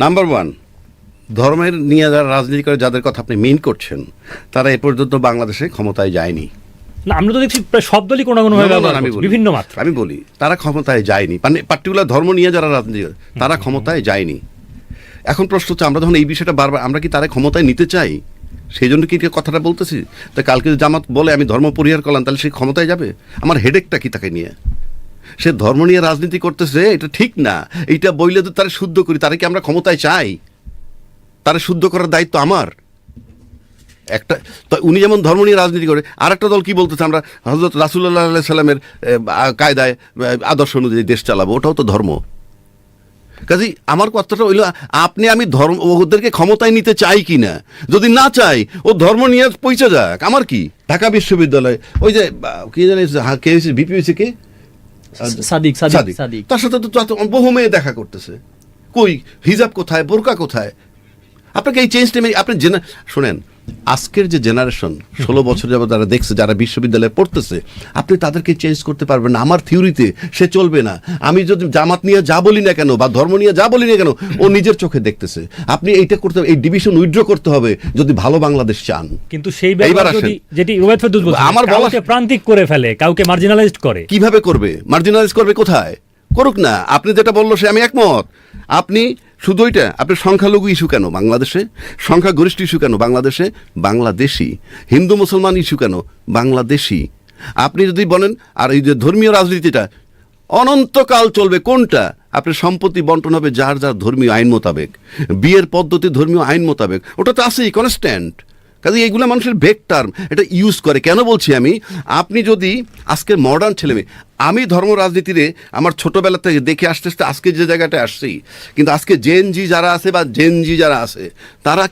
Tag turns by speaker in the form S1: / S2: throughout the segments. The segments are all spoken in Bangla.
S1: নাম্বার ওয়ান, ধর্মের নিয়ে যারা রাজনীতি করে যাদের কথা আপনি মিন করছেন তারা এ পর্যন্ত বাংলাদেশে ক্ষমতায় যায়নি।
S2: না, আমরা তো দেখছি প্রায় সব দলই কোনো না কোনো বিভিন্ন মাত্রা।
S1: আমি বলি তারা ক্ষমতায় যায়নি, মানে পার্টিকুলার ধর্ম নিয়ে যারা রাজনীতি করে তারা ক্ষমতায় যায়নি। এখন প্রশ্ন হচ্ছে আমরা যখন এই বিষয়টা বারবার আমরা কি তারা ক্ষমতায় নিতে চাই, সেই জন্য কি কথাটা বলতেছি। তো কালকে যদি জামাত বলে আমি ধর্ম পরিহার করলাম তাহলে সে ক্ষমতায় যাবে? আমার হেডেকটা কি তাকে নিয়ে? সে ধর্ম নিয়ে রাজনীতি করতেছে, এটা ঠিক না। এইটা বইলে তো তারা শুদ্ধ করি, তারা কি আমরা ক্ষমতায় চাই? তারা শুদ্ধ করার দায়িত্ব আমার। একটা তো উনি যেমন ধর্ম নিয়ে রাজনীতি করে, আর একটা দল কি বলতেছে আমরা হযরত রাসূলুল্লাহ সাল্লাল্লাহু আলাইহি সাল্লামের কায়দায় আদর্শ অনুযায়ী দেশ চালাবো, ওটাও তো ধর্ম। কাজেই আমার কথাটা হইল আপনি আমি ধর্ম ওদেরকে ক্ষমতায় নিতে চাই কি না। যদি না চাই ও ধর্ম নিয়ে পৌঁছে যাক, আমার কি। ঢাকা বিশ্ববিদ্যালয় ওই যে কি জানি কে হয়েছে বিপি হয়েছে কে
S2: সাদিক,
S1: তার সাথে তো বহু মেয়ে দেখা করতেছে। কই হিজাব কোথায়, বোরকা কোথায়? আপনাকে এই চেঞ্জটা আপনি শোনেন, আজকের যে জেনারেশন 16 বছর যাবত যারা দেখছে, যারা বিশ্ববিদ্যালয়ে পড়তেছে, আপনি তাদেরকে চেঞ্জ করতে পারবেন না। আমার থিওরিতে সে চলবে না। আমি যদি জামাত নিয়ে যা বলি না কেন বা ধর্ম নিয়ে যা বলি না কেন, ও নিজের চোখে দেখতেছে। আপনি এইটা করতে হবে, এই ডিভিশন উইথড্র করতে হবে যদি ভালো বাংলাদেশ চান।
S2: কিন্তু সেই ব্যাপারে যেটি ওবায়দ ফেরদৌস বলছেন, আমার কাউকে প্রান্তিক করে ফেলে, কাউকে মার্জিনালাইজড করে।
S1: কিভাবে করবে? মার্জিনালাইজ করবে কোথায়? করুক না। আপনি যেটা বললো সে আমি একমত। আপনি শুধু ওইটা, আপনি সংখ্যালঘু ইস্যু কেন বাংলাদেশে, সংখ্যাগরিষ্ঠ ইস্যু কেন বাংলাদেশে, বাংলাদেশি। হিন্দু মুসলমান ইস্যু কেন, বাংলাদেশি। আপনি যদি বলেন আর এই যে ধর্মীয় রাজনীতিটা অনন্তকাল চলবে, কোনটা? আপনার সম্পত্তি বন্টন হবে যার যার ধর্মীয় আইন মোতাবেক, বিয়ের পদ্ধতি ধর্মীয় আইন মোতাবেক, ওটা তো আছেই কনস্ট্যান্ট। কাজে এইগুলো মানুষের বেক টার্ম, এটা ইউজ করে। কেন বলছি আমি, আপনি যদি আজকের মডার্ন ছেলেমেয়ে, আমি ধর্ম রাজনীতিরে আমার ছোটোবেলা থেকে দেখে আসতে আসতে আজকে যে জায়গাটায় আসছি, কিন্তু আজকে জেনজি যারা আছে বা জেনজি যারা আছে তারা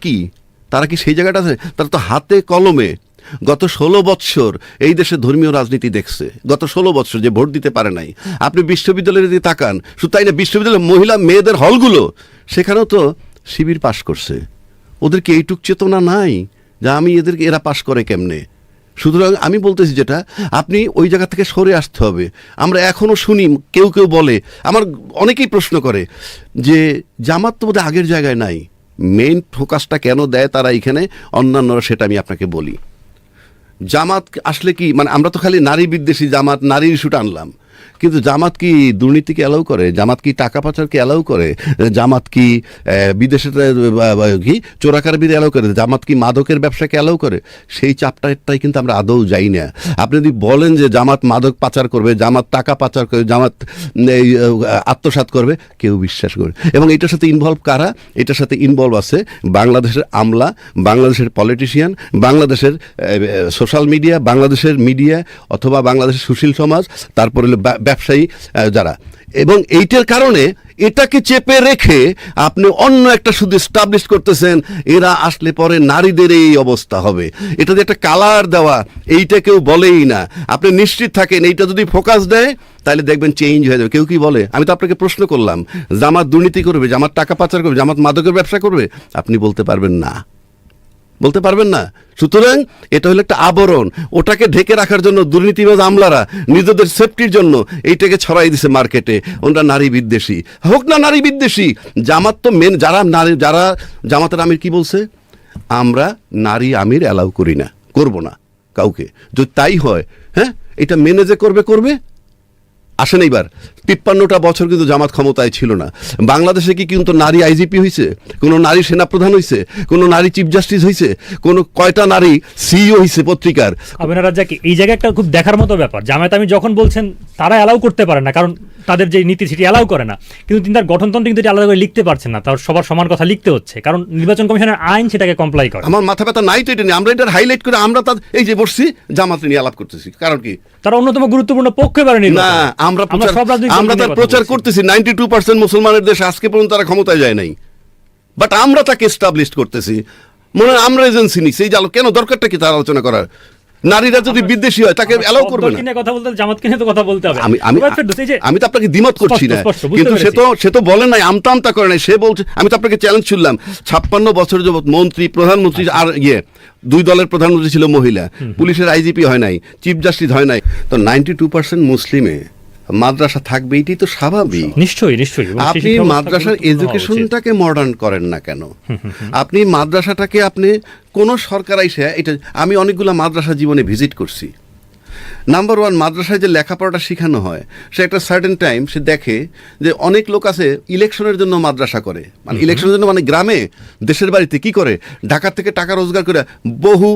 S1: কি সেই জায়গাটা আছে? তারা তো হাতে কলমে গত 16 বৎসর এই দেশে ধর্মীয় রাজনীতি দেখছে। গত 16 বৎসর যে ভোট দিতে পারে নাই। আপনি বিশ্ববিদ্যালয়ের দিকে তাকান, শুধু তাই না, বিশ্ববিদ্যালয়ের মহিলা মেয়েদের হলগুলো, সেখানেও তো শিবির পাশ করছে। ওদেরকে এইটুক চেতনা নাই যে এরা পাশ করে কেমনে। সুতরাং আমি বলতেছি যেটা, আপনি ওই জায়গা থেকে সরে আসতে হবে। আমরা এখনও শুনি কেউ বলে, আমার অনেকেই প্রশ্ন করে যে জামাত তো বোধহয় আগের জায়গায় নাই। মেইন ফোকাসটা কেন দেয় তারা এখানে, অন্যান্যরা, সেটা আমি আপনাকে বলি। জামাত আসলে কি, মানে আমরা তো খালি নারী বিদ্বেষী জামাত, নারীর ইস্যুটা আনলাম, কিন্তু জামাত কি দুর্নীতিকে অ্যালাউ করে? জামাত কি টাকা পাচারকে অ্যালাউ করে? জামাত কি বিদেশে কি চোরাকারবির অ্যালাউ করে? জামাত কি মাদকের ব্যবসাকে অ্যালাউ করে? সেই চাপটাই কিন্তু আমরা আদৌ যাই না। আপনি যদি বলেন যে জামাত মাদক পাচার করবে, জামাত টাকা পাচার করবে, জামাত আত্মসাৎ করবে, কেউ বিশ্বাস করে। এবং এটার সাথে ইনভলভ কারা? এটার সাথে ইনভলভ আছে বাংলাদেশের আমলা, বাংলাদেশের পলিটিশিয়ান, বাংলাদেশের সোশ্যাল মিডিয়া, বাংলাদেশের মিডিয়া, অথবা বাংলাদেশের সুশীল সমাজ, তারপরে ব্যবসায়ী যারা। এবং এইটার কারণে এটাকে চেপে রেখে আপনি অন্য একটা শুধু এস্টাবলিশ করতেছেন, এরা আসলে পরে নারীদের এই অবস্থা হবে। এটা যে একটা কালার দেওয়া, এইটা কেউ বলেই না। আপনি নিশ্চিত থাকেন এইটা যদি ফোকাস দেয় তাহলে দেখবেন চেঞ্জ হয়ে যাবে। কেউ কি বলে? আমি তো আপনাকে প্রশ্ন করলাম, জামাত দুর্নীতি করবে, জামাত টাকা পাচার করবে, জামাত মাদকের ব্যবসা করবে? আপনি বলতে পারবেন না, বলতে পারবেন না। সুতরাং এটা হলো একটা আবরণ, ওটাকে ঢেকে রাখার জন্য দুর্নীতিবাজ আমলারা নিজেদের সেফটির জন্য এইটাকে ছড়াই দিছে মার্কেটে। ওরা নারী বিদ্বেষী হোক না, নারী বিদ্বেষী। জামাত তো মেন, যারা জামাতের আমির কি বলছে, আমরা নারী আমির অ্যালাউ করি না, করব না কাউকে। যদি তাই হয়, হ্যাঁ, এটা মেনে যে করবে। আসেন এইবার 53টা বছর কিন্তু জামাত ক্ষমতায় ছিল না। বাংলাদেশে কি কিন্তু নারী আইজিপি হয়েছে? কোনো নারী সেনাপ্রধান হয়েছে? কোনো নারী চিফ জাস্টিস হয়েছে? কোনো কয়টা নারী সিইও হয়েছে পত্রিকার?
S2: আমিনা রাজ্জাক, এই জায়গায় একটা খুব দেখার মতো ব্যাপার, জামায়াত আমি যখন বলছেন তারা অ্যালাউ করতে পারে না, কারণ তাদের যে নীতি সেটি অ্যালাউ করে না, কিন্তু তিনি তার গঠনতন্ত্র কিন্তু আলাদা করে লিখতে পারছেন না। তার সবার সমান কথা লিখতে হচ্ছে, কারণ নির্বাচন কমিশনের আইন সেটাকে কমপ্লাই করে।
S1: আমার মাথা ব্যথা নাই তো এটা নিয়ে। আমরা এটা হাইলাইট করে আমরা এই যে বসছি জামাত নিয়ে আলাপ করতেছি, কারণ কি
S2: তারা অন্যতম গুরুত্বপূর্ণ পক্ষে পারেনি না।
S1: আমরা তার প্রচার করতেছি। 92% মুসলমানের দেশ, আজকে পর্যন্ত তারা ক্ষমতায় যায় নাই, বাট আমরা তাকে এস্টাবলিশ করতেছি। মনে হয় আমরা এজেন্সি নিচ্ছি। এই জালো কেন, দরকারটা কি তার আলোচনা করার? নারীরা যদি বিদ্বেষী হয় তাকে অ্যালাউ করবে না।
S2: কথা বলতে জামাতকে নিয়ে তো কথা বলতে হবে।
S1: আমি তো আপনাকে দ্বিমত করছি না, কিন্তু সে তো বলে নাই, আমতা করে নাই। সে বলছে, আমি তো আপনাকে চ্যালেঞ্জ ছুড়লাম, 56 বছর যাবত মন্ত্রী, প্রধানমন্ত্রী, আর 2 দলের প্রধানমন্ত্রী ছিল মহিলা, পুলিশের আইজিপি হয় নাই, চিফ জাস্টিস হয় নাই। তো 92% মুসলিমে মাদ্রাসা থাকবে, এটি তো স্বাভাবিক।
S2: নিশ্চয়ই নিশ্চয়ই এবং সেই
S1: আপনি
S2: শিক্ষা ব্যবস্থা
S1: মাদ্রাসার
S2: গুরুত্বপূর্ণ হওয়া উচিত।
S1: এডুকেশনটাকে মডার্ন করেন না কেন? আপনি মাদ্রাসাটাকে আপনি কোন সরকার আইসে এটা, আমি অনেকগুলো মাদ্রাসা জীবনে ভিজিট করছি। নাম্বার ওয়ান, মাদ্রাসায় যে লেখাপড়াটা শেখানো হয় সে একটা সার্টেন টাইম সে দেখে যে অনেক লোক আছে ইলেকশনের জন্য মাদ্রাসা করে, মানে ইলেকশনের জন্য, মানে গ্রামে দেশের বাড়িতে কি করে ঢাকা থেকে টাকা রোজগার করে বহু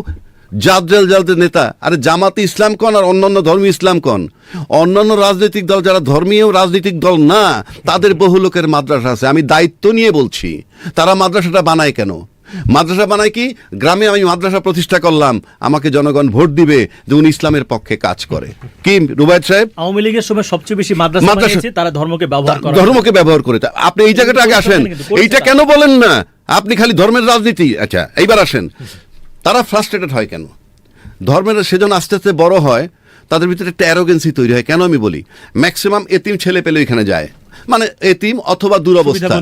S1: জালদের নেতা, আরে জামাতে ইসলাম কন আর অন্যান্য ধর্মীয় ইসলাম কন, অন্যান্য রাজনৈতিক দল যারা ধর্মীয় রাজনৈতিক দল না তাদের বহু লোকের মাদ্রাসা আছে। আমি দায়িত্ব নিয়ে বলছি, তারা মাদ্রাসাটা বানায় কেন? মাদ্রাসা বানায় কি? গ্রামে আমি মাদ্রাসা প্রতিষ্ঠা করলাম, আমাকে জনগণ ভোট দিবে যে উনি ইসলামের পক্ষে কাজ করে। কি রুবায়েত সাহেব?
S3: আওয়ামী লীগের সময় সবচেয়ে বেশি মাদ্রাসা বানিয়েছে তারা ধর্মকে ব্যবহার করে,
S1: ধর্মকে ব্যবহার করে। আপনি এই জায়গাটা আগে আসেন, এইটা কেন বলেন না? আপনি খালি ধর্মের রাজনীতি। আচ্ছা এইবার আসেন, তারা ফ্রাস্ট্রেটেড হয় কেন? ধর্মের সেজন্য আস্তে আস্তে বড় হয়, তাদের ভিতরে একটা অ্যারোগেন্সি তৈরি হয়। কেন আমি বলি, ম্যাক্সিমাম এতিম ছেলে পেলে ওইখানে যায়, মানে এতিম অথবা দুরবস্থা,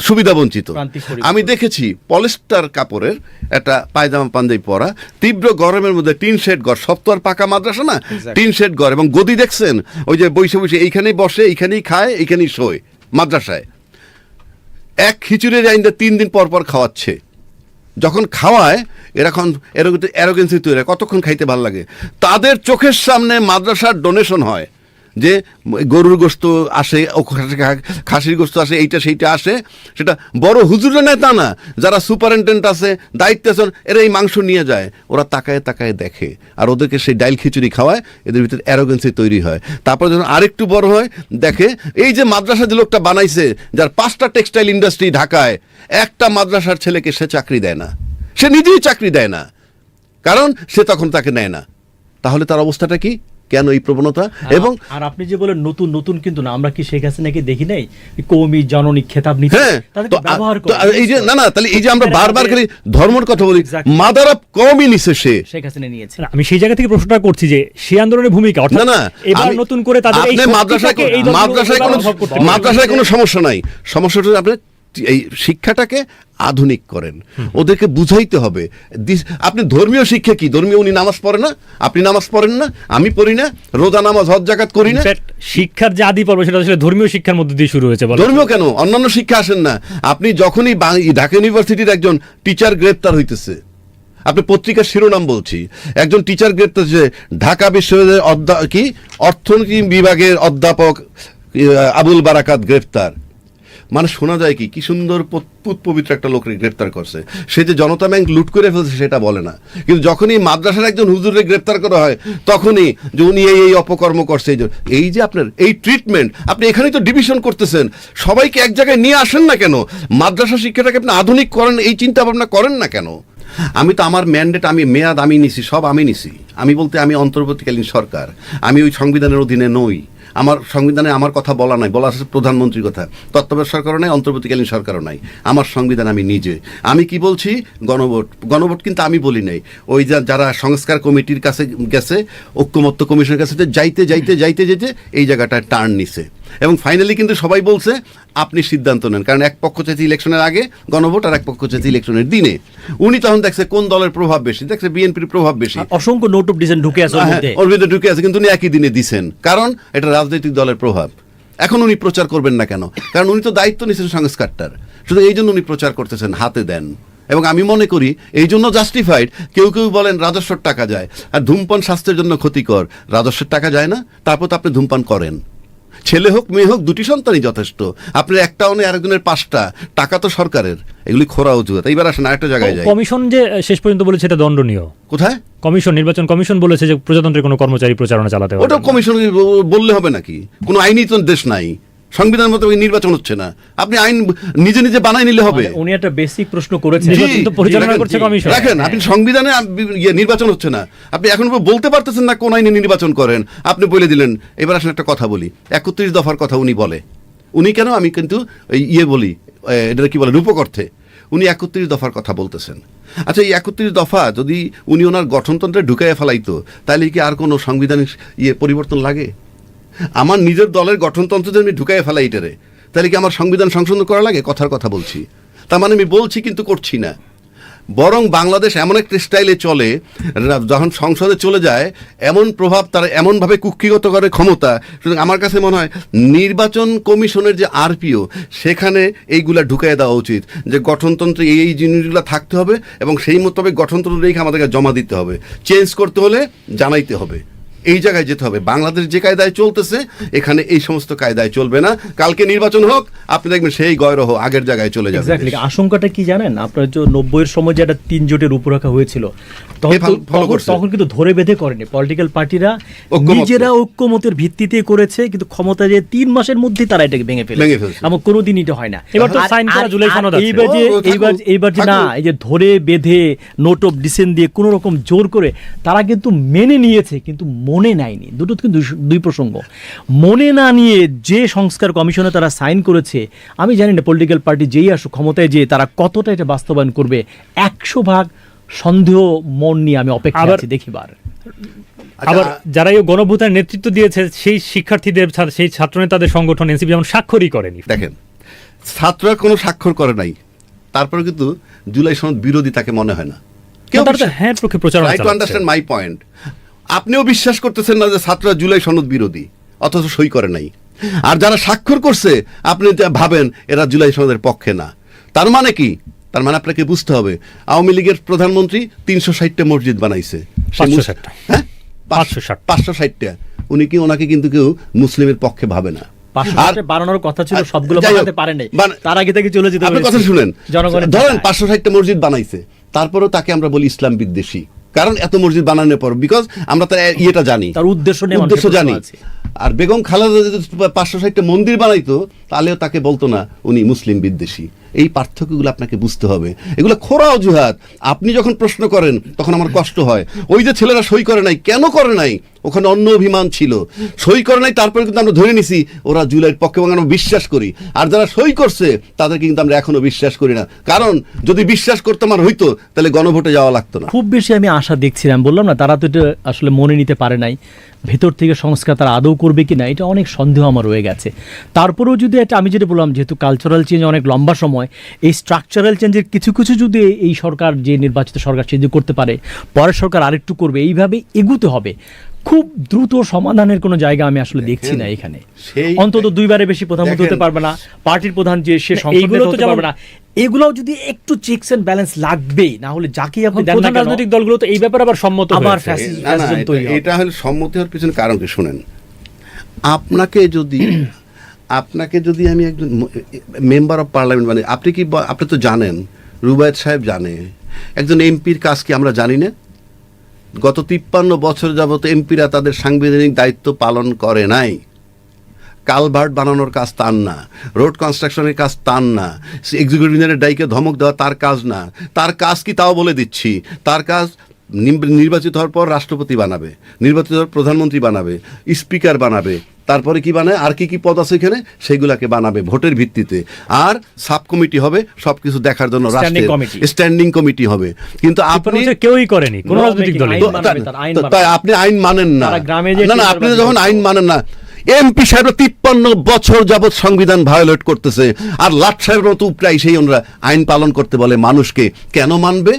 S1: সুবিধা বঞ্চিত। আমি দেখেছি পলিস্টার কাপড়ের একটা পায়জামা পাঞ্জাবি পরা, তীব্র গরমের মধ্যে টিন শেড ঘর, সব তো আর পাকা মাদ্রাসা না, টিন শেড ঘর, এবং গদি দেখছেন ওই যে বসে বসে এইখানেই বসে, এইখানেই খায়, এইখানেই শোয় মাদ্রাসায়। এক খিচুড়ির আইনটা 3 দিন পর পর খাওয়াচ্ছে। যখন খাওয়ায় এরকম অ্যারোগেন্সি তৈরি হয়, কতক্ষণ খাইতে ভালো লাগে। তাদের চোখের সামনে মাদ্রাসার ডোনেশন হয়, যে গরুর গোস্ত আসে, খাসির গোস্ত আসে, এইটা সেইটা আসে, সেটা বড় হুজুরে নেয় তা না, যারা সুপারিনটেন্ডেন্ট আছে, দায়িত্বে আছেন, এরা এই মাংস নিয়ে যায়, ওরা তাকায় তাকায় দেখে, আর ওদেরকে সেই ডাইল খিচুড়ি খাওয়ায়, এদের ভিতরে অ্যারোগেন্সি তৈরি হয়। তারপর যখন আরেকটু বড় হয় দেখে এই যে মাদ্রাসা যে লোকটা বানাইছে, যার 5টা টেক্সটাইল ইন্ডাস্ট্রি ঢাকায়, একটা মাদ্রাসার ছেলেকে সে চাকরি দেয় না, সে নিজেই চাকরি দেয় না, কারণ সে তখন তাকে নেয় না। তাহলে তার অবস্থাটা কি? কেন এই প্রবণতা? এবং
S3: আর আপনি যে বলেন নতুন নতুন, কিন্তু না, আমরা কি শেখ হাসিনাকে দেখি নাই কওমি জননী খেতাব নিতে?
S1: হ্যাঁ,
S3: তাদেরকে ব্যবহার করে
S1: এই যে না, তাহলে এই যে আমরা বারবার খালি ধর্মের কথা বলি, মাদার অফ কওমি নিছে সে,
S3: শেখ হাসিনা নিয়েছে।
S2: আমি সেই জায়গা থেকে প্রশ্নটা করছি যে সেই আন্দোলনের ভূমিকা, অর্থাৎ
S1: না
S2: এবার নতুন করে তাদের এই
S1: মাদ্রাসায় কোনো সমস্যা নাই। সমস্যাটা আপনি এই শিক্ষাটাকে আধুনিক করেন, ওদেরকে বুঝাইতে হবে। আপনি ধর্মীয় শিক্ষা কি? ধর্মীয় উনি নামাজ পড়ে না, আপনি নামাজ পড়েন না, আমি পড়ি না, রোজা নামাজ হজ জাকাত করি না।
S2: শিক্ষার যে আদি পর্ব সেটা আসলে ধর্মীয় শিক্ষার মধ্যে দিয়ে শুরু হয়েছে।
S1: ধর্মীয় কেন, অন্যান্য শিক্ষা আসেন না? আপনি যখনই ঢাকা ইউনিভার্সিটির একজন টিচার গ্রেপ্তার হইতেছে, আপনি পত্রিকার শিরোনাম বলছি, একজন টিচার গ্রেপ্তার, যে ঢাকা বিশ্ববিদ্যালয়ের অর্থনীতি বিভাগের অধ্যাপক আবুল বারাকাত গ্রেপ্তার। মানে শোনা যায় কি সুন্দর পবিত্র একটা লোককে গ্রেপ্তার করছে, সে যে জনতা ব্যাংক লুট করে ফেলছে সেটা বলে না, কিন্তু যখনই মাদ্রাসার একজন হুজুরে গ্রেপ্তার করা হয় তখনই যে উনি এই অপকর্ম করছে। এই যে আপনার এই ট্রিটমেন্ট, আপনি এখানেই তো ডিভিশন করতেছেন, সবাইকে এক জায়গায় নিয়ে আসেন না কেন? মাদ্রাসা শিক্ষাটাকে আপনি আধুনিক করেন, এই চিন্তা ভাবনা করেন না কেন? আমি তো আমার ম্যান্ডেট, আমি মেয়াদ আমি নিছি, সব আমি নিছি। আমি বলতে আমি অন্তর্বর্তীকালীন সরকার, আমি ওই সংবিধানের অধীনে নই। আমার সংবিধানে আমার কথা বলা নাই, বলা আছে প্রধানমন্ত্রীর কথা। তত্ত্বাবধায়ক সরকারও নাই, অন্তর্বর্তীকালীন সরকারও নাই, আমার সংবিধান আমি নিজে। আমি কি বলছি? গণভোট কিন্তু আমি বলি নাই, ওই যারা সংস্কার কমিটির কাছে গেছে, ঐক্যমত্য কমিশনের কাছে যাইতে যাইতে যাইতে যেতে এই জায়গাটায় টার্ন নিছে, এবং ফাইনালি কিন্তু সবাই বলছে আপনি সিদ্ধান্ত নেন, কারণ এক পক্ষ চাইছে ইলেকশনের আগে গণভোট, আর এক পক্ষ চাইছে ইলেকশনের দিনে। উনি তখন দেখছে কোন দলের প্রভাব বেশি, দেখছে বিএনপির প্রভাব বেশি,
S3: অসংখ্য নোট অফ ডিসেন্ট ঢুকে আছে
S1: ওর ভিতরে ঢুকে আছে, কিন্তু উনি একই দিনে দিছেন, কারণ এটা রাজনৈতিক দলের প্রভাব। এখন উনি প্রচার করবেন না কেন? কারণ উনি তো দায়িত্ব নিয়েছেন সংস্কারটার, শুধু এই জন্য উনি প্রচার করতেছেন, হাতে দেন। এবং আমি মনে করি এই জন্য জাস্টিফাইড। কেউ কেউ বলেন রাজস্বের টাকা যায়, আর ধূমপান স্বাস্থ্যের জন্য ক্ষতিকর, রাজস্বের টাকা যায় না, তারপর তো আপনি ধূমপান করেন, ছেলে হোক মেয়ে হোক, 2টি সন্তানই যথেষ্ট। আপনার একটাও নেই, আরেকজনের 5টা, টাকা তো সরকারের, এগুলি খোরা অজুহাত। এইবার আসেন আরেকটা জায়গায় যাই।
S2: কমিশন যে শেষ পর্যন্ত বলেছে এটা দণ্ডনীয়।
S1: কোথায়?
S2: কমিশন, নির্বাচন কমিশন বলেছে যে প্রজাতন্ত্রের কোনো কর্মচারী প্রচারণা চালাতে হবে।
S1: ওটা কমিশন বললে হবে নাকি? কোনো আইনি তো দেশ নাই, সংবিধান মতো নির্বাচন হচ্ছে না, আপনি আইন নিজে নিজে বানাই নিলে হবে।
S3: উনি একটা বেসিক প্রশ্ন করেছেন,
S2: পরিচালনা করছে কমিশন।
S1: দেখেন আপনি সংবিধানে নির্বাচন হচ্ছে না, আপনি এখন বলতে পারতেছেন না কোন আইনে নির্বাচন করেন, আপনি বলে দিলেন। এবার আসলে একটা কথা বলি, 31 দফার কথা উনি বলে, উনি কেন, আমি কিন্তু বলি, এটা কি বলে, রূপক অর্থে উনি 31 দফার কথা বলতেছেন। আচ্ছা, এই 31 দফা যদি উনি ওনার গঠনতন্ত্রে ঢুকাইয়া ফেলাইতো, তাহলে কি আর কোনো সাংবিধানিক পরিবর্তন লাগে? আমার নিজের দলের গঠনতন্ত্র যদি আমি ঢুকাইয়া ফেলাই এটারে, তাহলে কি আমার সংবিধান সংশোধন করা লাগে? কথার কথা বলছি, তার মানে আমি বলছি কিন্তু করছি না। বরং বাংলাদেশ এমন একটা স্টাইলে চলে, যখন সংসদে চলে যায় এমন প্রভাব তারা এমনভাবে কুক্ষিগত করে ক্ষমতা। সুতরাং আমার কাছে মনে হয় নির্বাচন কমিশনের যে আরপিও, সেখানে এইগুলা ঢুকাই দেওয়া উচিত যে গঠনতন্ত্রে এই জিনিসগুলো থাকতে হবে এবং সেই মোতাবেক গঠনতন্ত্র রেখে আমাদেরকে জমা দিতে হবে, চেঞ্জ করতে হলে জানাইতে হবে, এই জায়গায় যেতে হবে। বাংলাদেশ যে কায়দায় চলতেছে এখানে এই সমস্ত কায়দায় চলবে না। কালকে নির্বাচন হোক, আপনি দেখবেন সেই গয়রহ আগের জায়গায় চলে যাবে।
S3: এক্স্যাক্টলি। আশঙ্কাটা কি জানেন, আপনার যে 90-এর সময় যে একটা 3 জোটের রূপরেখা হয়েছিল, তখন কিন্তু ধরে বেঁধে করেনি পলিটিক্যাল পার্টিরা, নিজেরা ঐক্যমতের ভিত্তিতে করেছে, কিন্তু ক্ষমতা যে 3 মাসের মধ্যে তারা এটাকে ভেঙে ফেলেছে, এবং কোনোদিন এটা হয় না।
S2: এবার তো সাইন করা জুলাই সনদ আছে।
S3: এইবার যে না, এই যে ধরে বেঁধে নোট অফ ডিসেন্ট দিয়ে কোনো রকম জোর করে তারা কিন্তু মেনে নিয়েছে, কিন্তু মনে নেয়নি। দুটো কিন্তু দুই প্রসঙ্গ। মনে না নিয়ে যে সংস্কার কমিশনে তারা সাইন করেছে, আমি জানি না পলিটিক্যাল পার্টি যেই আসুক ক্ষমতায়, যে তারা কতটা এটা বাস্তবায়ন করবে। 100% সন্দেহ মন নিয়ে আমি অপেক্ষা আছি দেখিবার।
S2: আবার যারা এই গণভূতার নেতৃত্ব দিয়েছে সেই শিক্ষার্থীদের, সেই ছাত্রনেতাদের সংগঠন এনসিপি যেমন স্বাক্ষরই করেনি।
S1: দেখেন, ছাত্ররা কোনো স্বাক্ষর করে নাই, তারপরে কিন্তু জুলাই সনদ বিরোধী তাকে মনে হয় না।
S2: হ্যাঁ, পক্ষে প্রচারণা
S1: try to understand my point. আপনিও বিশ্বাস করতেছেন না যে ছাত্ররা জুলাই সনদ বিরোধী, অথচ সই করে নাই। আর যারা স্বাক্ষর করছে আপনি ভাবেন এরা জুলাই সনদের পক্ষে না। তার মানে কি? তার মানে আপনাকে বুঝতে হবে, আওয়ামী লীগের প্রধানমন্ত্রী 360টা মসজিদ বানাইছে, 560টা। উনি কি, ওনাকে কিন্তু কেউ মুসলিমের পক্ষে ভাবে না।
S3: আর বানানোর কথা ছিল, সবগুলো বানাতে পারে নাই, তার আগে থেকে চলে যেতে।
S1: আপনি কথা শুনেন, ধরেন 560টা মসজিদ বানাইছে, তারপরেও তাকে আমরা বলি ইসলাম বিদ্বেষী। কারণ এত মসজিদ বানানোর পর, বিকজ আমরা তার ইয়েটা জানি, তার উদ্দেশ্য জানি। আর বেগম খালেদা যদি 560টা মন্দির বানাইতো, তাহলেও তাকে বলতো না উনি মুসলিম বিদ্বেষী। এই পার্থক্যগুলো আপনাকে বুঝতে হবে। এগুলো খোরা অজুহাত। আপনি যখন প্রশ্ন করেন তখন আমার কষ্ট হয়, ওই যে ছেলেরা সই করে নাই, কেন করে নাই? ওখানে অন্য অভিমান ছিল, সই করে নাই। তারপরে কিন্তু আমরা ধরে নিছি ওরা জুলাইয়ের পক্ষে, এবং আমরা বিশ্বাস করি। আর যারা সই করছে তাদেরকে কিন্তু আমরা এখনো বিশ্বাস করি না, কারণ যদি বিশ্বাস করতাম আর হইতো, তাহলে গণভোটে যাওয়া লাগতো না।
S3: খুব বেশি আমি আশা দেখছিলাম, বললাম না, তারা তো এটা আসলে মনে নিতে পারে নাই। ভেতর থেকে সংস্কার তারা আদৌ করবে কি না, এটা অনেক সন্দেহ আমার রয়ে গেছে। তারপরেও যদি এটা, আমি যেটা বললাম, যেহেতু কালচারাল চেঞ্জ অনেক লম্বা সময়, এই স্ট্রাকচারাল চেঞ্জের কিছু কিছু যদি এই সরকার, যে নির্বাচিত সরকার, সে যদি করতে পারে, পরের সরকার আরেকটু করবে, এইভাবে এগুতে হবে। খুব দ্রুত সমাধানের কোনো জায়গা আমি আসলে দেখছি না এখানে। অন্তত 2বারের বেশি প্রধানমন্ত্রী হতে পারবে না, পার্টির প্রধান যে সে সংসদে হতে পারবে না। এগুলোও যদি একটু চেকস এন্ড ব্যালেন্স লাগবে, না হলে যাকে আপনি দেন না,
S2: রাজনৈতিক দলগুলো তো এই ব্যাপারে আবার সম্মত
S1: আবার এটা হলো সম্মতি হওয়ার পিছনে কারণ কি শুনেন। আপনাকে যদি আমি একজন মেম্বার অফ পার্লামেন্ট, মানে আপনি তো জানেন, রুবায়েত সাহেব জানে, একজন এমপির কাজ কি আমরা জানি না? গত 53 বছর যাবত এমপিরা তাদের সাংবিধানিক দায়িত্ব পালন করে নাই। কালভার্ট বানানোর কাজ তার না, রোড কনস্ট্রাকশনের কাজ তার না, এক্সিকিউটিভ ইঞ্জিনিয়ারের ডাইকে ধমক দেওয়া তার কাজ না। তার কাজ কি তাও বলে দিচ্ছি, তার কাজ নির্বাচিত হওয়ার পর রাষ্ট্রপতি বানাবে, নির্বাচিত হওয়ার প্রধানমন্ত্রী বানাবে, স্পিকার বানাবে, তারপরে কি বানায়, আর কি কি পদ আছে এখানে, সেগুলাকে বানাবে ভোটের ভিত্তিতে। আর সাব কমিটি হবে সবকিছু দেখার জন্য, স্ট্যান্ডিং কমিটি হবে। কিন্তু আপনি
S2: কেউই করেনি, কোন রাজনৈতিক দল।
S1: তাই আপনি আইন মানেন না। না, আপনি যখন আইন মানেন না, এমপি সাহেব 53 বছর যাবৎ সংবিধান ভায়োলেট করতেছে, আর লাট সাহেবের মতো প্রায় সেই ওনারা আইন পালন করতে বলে মানুষকে। কেন মানবে?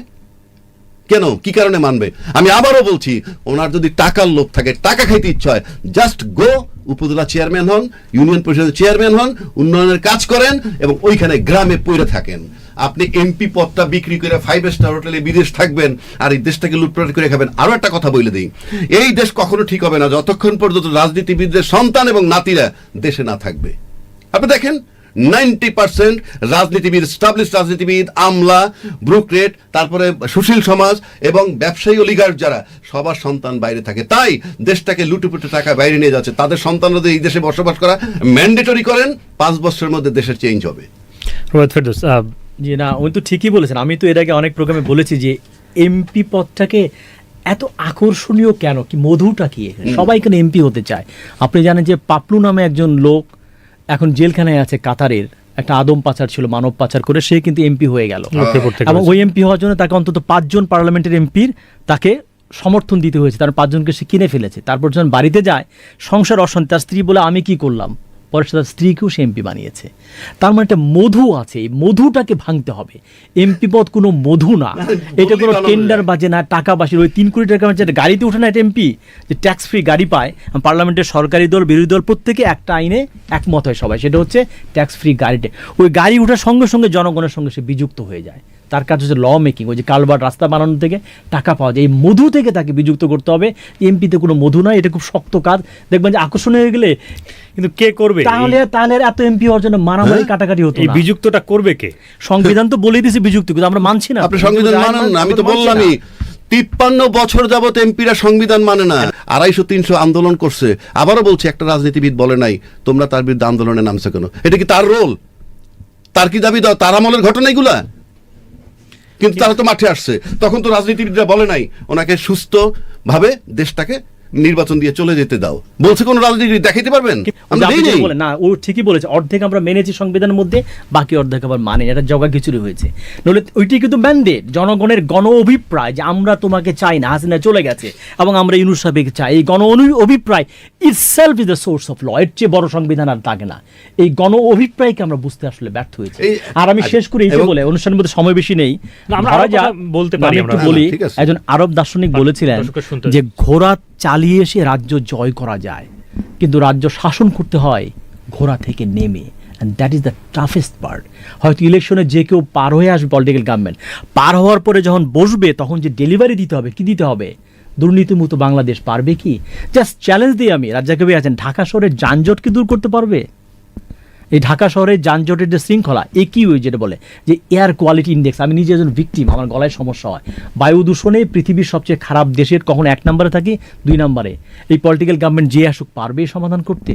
S1: কেন, কি কারণে মানবে? আমি আবারও বলছি, ওনার যদি টাকার লোভ থাকে, টাকা খাইতে ইচ্ছা হয়, জাস্ট গো, উপজেলা চেয়ারম্যান হন, ইউনিয়ন পরিষদের চেয়ারম্যান হন, উন্নয়নের কাজ করেন, এবং ওইখানে গ্রামে পড়ে থাকেন। আপনি এমপি পদটা বিক্রি করে 5 স্টার হোটেলে বিদেশ থাকবেন, আর এই দেশটাকে লুটপাট করে খাবেন। আরো একটা কথা বলে দিই, এই দেশ কখনো ঠিক হবে না যতক্ষণ পর্যন্ত রাজনীতিবিদদের সন্তান এবং নাতিরা দেশে না থাকবে। আপনি দেখেন, 90% রাজনীতিবিদ, স্টাবলিশ রাজনীতিবিদ, আমলা, ব্রুকরেট, তারপরে সুশীল সমাজ এবং ব্যবসায়ী অলিগার্ক, যারা সবার সন্তান বাইরে থাকে। তাই দেশটাকে লুটেপুটে টাকা বাইরে নিয়ে যাচ্ছে। তাদের সন্তানরা এই দেশে বসবাস করা ম্যান্ডেটরি করেন, 5 বছরের মধ্যে দেশের চেঞ্জ হবে।
S3: জি না, উনি তো ঠিকই বলেছেন। আমি তো এর আগে অনেক প্রোগ্রামে বলেছি যে এমপি পদটাকে এত আকর্ষণীয় কেন, কি মধুটা কি, সবাই কেন এমপি হতে চায়। আপনি জানেন যে পাপলু নামে একজন লোক এখন জেলখানায় আছে, কাতারের একটা আদম পাচার ছিল, মানব পাচার করে, সে কিন্তু এমপি হয়ে গেল। এবং ওই এমপি হওয়ার জন্য তাকে অন্তত 5 জন পার্লামেন্টের এমপির তাকে সমর্থন দিতে হয়েছে, তার 5 জনকে সে কিনে ফেলেছে। তারপর যখন বাড়িতে যায়, সংসার অশান্তি, তার স্ত্রী বলে আমি কি করলাম, পরে সে তার স্ত্রীকেও সে এমপি বানিয়েছে। তার মানে একটা মধু আছে, এই মধুটাকে ভাঙতে হবে। এমপি পদ কোনো মধু না, এটা কোনো টেন্ডার বাজে না, টাকা বাসির। ওই 3 কোটি টাকা যেটা গাড়িতে ওঠে না, এটা এমপি যে ট্যাক্স ফ্রি গাড়ি পায়। পার্লামেন্টের সরকারি দল বিরোধী দল প্রত্যেকে একটা আইনে একমত হয় সবাই, সেটা হচ্ছে ট্যাক্স ফ্রি গাড়িতে। ওই গাড়ি ওঠার সঙ্গে সঙ্গে জনগণের সঙ্গে সে বিযুক্ত হয়ে যায়। তার কাজ হচ্ছে ল মেকিং, ওই যে কালভার্ট রাস্তা বানানো থেকে টাকা পাওয়া যায়। এই মধু থেকে তাকে বিযুক্ত করতে হবে। এমপিতে কোনো মধু নয়, এটা খুব শক্ত কাজ। দেখবেন যে আকর্ষণীয় হয়ে গেলে
S2: কিন্তু কে করবে
S3: তাহলে এত এমপি হওয়ার জন্য মারামারি কাটাকাটি হতো
S2: এই
S3: না।
S2: বিযুক্তটা করবে কে?
S3: সংবিধান তো বলেই দিয়েছে বিযুক্ত, কিন্তু আমরা মানছি না।
S1: আপনি সংবিধান মানেন না, আমি তো বললামই 53 বছর যাবত এমপিরা সংবিধান মানে না। 250-300 আন্দোলন করছে। আবারও বলছি, একটা রাজনীতিবিদ বলে নাই তোমরা তার বিরুদ্ধে আন্দোলনে নামছে কেন। এটা কি তার রোল? তার কি দাবি দাও? তার আমলের ঘটনা এগুলা? কিন্তু তারা তো মাঠে আসছে, তখন তো রাজনীতিবিদরা বলে নাই ওনাকে সুস্থ ভাবে দেশটাকে নির্বাচন দিয়ে চলে যেতে দাও। বলছে কোন রাজনীতি দেখাইতে পারবেন? আমরা
S3: আপনি
S1: দেই
S3: যেটা
S1: নাই।
S3: বলেন, না ও ঠিকই বলেছে, অর্ধেক আমরা মেনেছি সংবিধানের মধ্যে, বাকি অর্ধেক আবার মানে এটা জগা খিচুড়ি হয়েছে। নইলে ওইটি কিন্তু ম্যান্ডেট, জনগণের গণ অভিপ্রায় যে আমরা তোমাকে চাই না, হাসিনা চলে গেছে এবং আমরা ইউনূস সাহেবকে চাই। এই গণ অভিপ্রায় itself is the source of law. এর চেয়ে বড় সংবিধান আর থাকে না। এই গণ অভিপ্রায়কে আমরা বুঝতে আসলে ব্যর্থ হয়েছি। আর আমি শেষ করি এইটা বলে, অনুষ্ঠানের মধ্যে সময় বেশি নেই,
S2: আমরা
S3: ধরা
S2: আরো
S3: যাক,
S2: কথা বলতে পারি
S3: আমি
S2: আমরা।
S3: একটু বলি।
S1: ঠিক আছে।
S3: একজন আরব দার্শনিক বলেছিলেন
S2: দর্শকের শুনতে
S3: যে ঘোড়া চালিয়ে এসে রাজ্য জয় করা যায়, কিন্তু রাজ্য শাসন করতে হয় ঘোড়া থেকে নেমে। And that is the toughest part. হয়তো ইলেকশনে যে কেউ পার হয়ে আসবে, পলিটিক্যাল গভর্নমেন্ট পার হওয়ার পরে যখন বসবে, তখন যে ডেলিভারি দিতে হবে, কি দিতে হবে? দুর্নীতিমুক্ত বাংলাদেশ পারবে কি? জাস্ট চ্যালেঞ্জ দিই আমি, রাজ্জাক ভাই আছেন, ঢাকা শহরের যানজট কি দূর করতে পারবে? এই ঢাকা শহরের যানজটের যে শৃঙ্খলা, একিউআই যেটা বলে যে এয়ার কোয়ালিটি ইন্ডেক্স, আমি নিজে একজন ভিকটিম, আমার গলায় সমস্যা হয়। বায়ু দূষণে পৃথিবীর সবচেয়ে খারাপ দেশের কখনো 1 নম্বরে থাকি, 2 নম্বরে। এই পলিটিক্যাল গভর্নমেন্ট যে আসুক পারবে সমাধান করতে?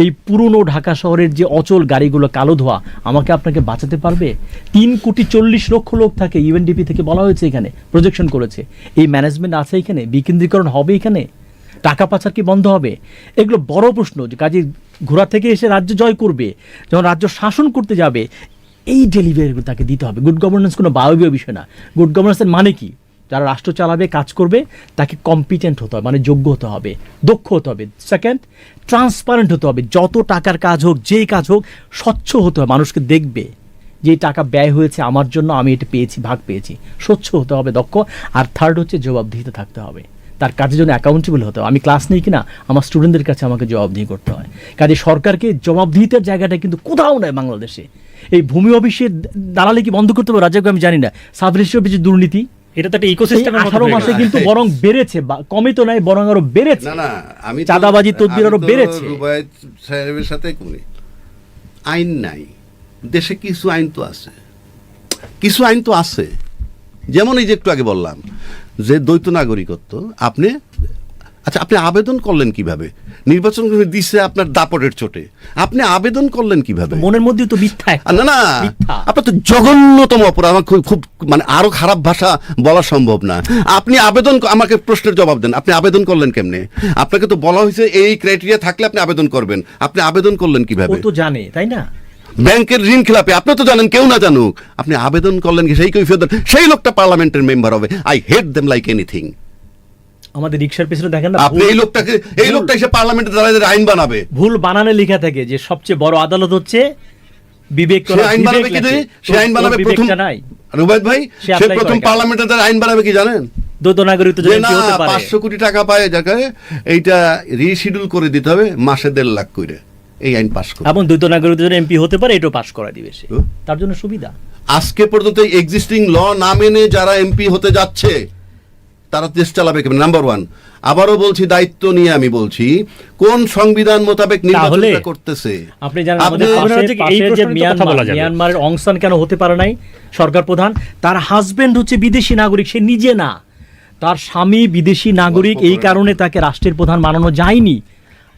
S3: এই পুরনো ঢাকা শহরের যে অচল গাড়িগুলো, কালো ধোয়া, আমাকে আপনাকে বাঁচাতে পারবে? 3,40,00,000 লোক থাকে, ইউএনডিপি থেকে বলা হয়েছে, এখানে প্রজেকশন করেছে। এই ম্যানেজমেন্ট আছে এখানে? বিকেন্দ্রীকরণ হবে এখানে? টাকা পাচার কি বন্ধ হবে? এগুলো বড় প্রশ্ন। যে কাজে ঘোড়া থেকে এসে রাজ্য জয় করবে, যখন রাজ্য শাসন করতে যাবে, এই ডেলিভারিগুলো তাকে দিতে হবে। গুড গভর্নেন্স কোনো বায়বীয় বিষয় না। গুড গভর্নেন্সের মানে কি? যারা রাষ্ট্র চালাবে, কাজ করবে, তাকে কম্পিটেন্ট হতে হবে, মানে যোগ্য হতে হবে, দক্ষ হতে হবে। সেকেন্ড, ট্রান্সপারেন্ট হতে হবে। যত টাকার কাজ হোক, যেই কাজ হোক, স্বচ্ছ হতে হবে, মানুষকে দেখবে যে টাকা ব্যয় হয়েছে আমার জন্য, আমি এটা পেয়েছি, ভাগ পেয়েছি। স্বচ্ছ হতে হবে, দক্ষ। আর থার্ড হচ্ছে জবাবদিহিতে থাকতে হবে, তার কাজের জন্য অ্যাকাউন্টেবল হতে হবে। আমি ক্লাস নিই কিনা, আমার স্টুডেন্টদের কাছে আমাকে জবাবদিহি করতে হয়। কাজে সরকারকে জবাবদিহিতার জায়গাটা কিন্তু কোথাও নাই বাংলাদেশে। এই ভূমি অফিসের দালালি কি বন্ধ করতে হবে? রাজ্যকে আমি জানি না। সাব রেজিস্ট্রি অফিসে দুর্নীতি,
S2: এটা তো একটা ইকোসিস্টেমের মতো
S3: 18 মাসে কিন্তু বরং বেড়েছে, কমে তো নাই, বরং আরো বেড়েছে।
S1: না না, আমি তো-
S3: চাঁদাবাজি তদবির আরো
S1: আমি তো
S3: বেড়েছে।
S1: রুবায়েত সাহেবের সাথে করি। আইন নাই দেশে, কিছু আইন তো আছে, কিছু আইন তো আছে। যেমন এই যে একটু আগে বললাম যে দ্বৈত নাগরিকত্ব, আপনি আচ্ছা, আপনি আবেদন করলেন কিভাবে? নির্বাচন দিছে আপনার দাপটের চোটে, আপনি আবেদন করলেন কিভাবে?
S3: মনের মধ্যে তো মিথ্যা একটা।
S1: না না,
S3: মিথ্যা।
S1: আপনার তো জঘন্যতম অপরাধ। আমার খুব মানে আরো খারাপ ভাষা বলা সম্ভব না। আপনি আবেদন, আমাকে প্রশ্নের জবাব দেন, আপনি আবেদন করলেন কেমনে? আপনাকে তো বলা হয়েছে এই ক্রাইটেরিয়া থাকলে আপনি আবেদন করবেন, আপনি আবেদন করলেন
S3: ও
S1: কিভাবে?
S3: তো জানে, তাই না?
S1: ব্যাংকের ঋণ খেলাপে আপনি তো জানেন, কেউ না জানুক, আপনি আবেদন করলেন কি? সেই কৈফিয়ত দেন, সেই লোকটা পার্লামেন্টের মেম্বার হবে। I hate them like anything.
S3: আমাদের রিক্সার পিছনে দেখেন না,
S1: আপনি এই লোকটা এসে পার্লামেন্টে দাঁড়ায় আইন বানাবে।
S3: ভুল বানানে লেখা থাকে যে সবচেয়ে বড় আদালত হচ্ছে বিবেক।
S1: সে আইন বানাবে কি? সে আইন বানাবে প্রথম,
S3: নাই
S1: রুবায়েত ভাই,
S3: সে
S1: সে
S3: apply
S1: প্রথম
S3: করে কেন?
S1: পার্লামেন্টে আইন বানাবে কি জানেন?
S3: দ্বৈত নাগরিকত্ব
S1: যে
S3: যদি
S1: না,
S3: কি হতে পারে?
S1: 500 কোটি টাকা পায় যাকে, এইটা রিশিডিউল করে দিতে হবে মাসে 1.5 লাখ করে, এই আইন পাস করে।
S3: এবং দ্বৈত নাগরিকত্ব যদি এমপি হতে পারে, এটাও পাস করা দিবে সে, তার জন্য সুবিধা।
S1: আজকে পর্যন্ত এক্সিস্টিং ল না মেনে যারা এমপি হতে যাচ্ছে, তারা দেশ চালাবে কেমন? নাম্বার 1। আবারও বলছি, দায়িত্ব নিয়ে আমি বলছি, কোন সংবিধান মোতাবেক নির্বাচনটা করতেছে?
S3: আপনি জানেন
S1: আপনি-
S3: আমাদের
S2: হচ্ছে কি, এই
S3: পাশে যে
S2: প্রশ্নে তো কথা বলা যাবে।
S3: মিয়ানমারের অং সান কেন হতে পারে নাই সরকার প্রধান? তার হাজবেন্ড হচ্ছে বিদেশি নাগরিক, সে নিজে না, তার স্বামী বিদেশি নাগরিক, এই কারণে তাকে রাষ্ট্রের প্রধান বানানো যায়নি।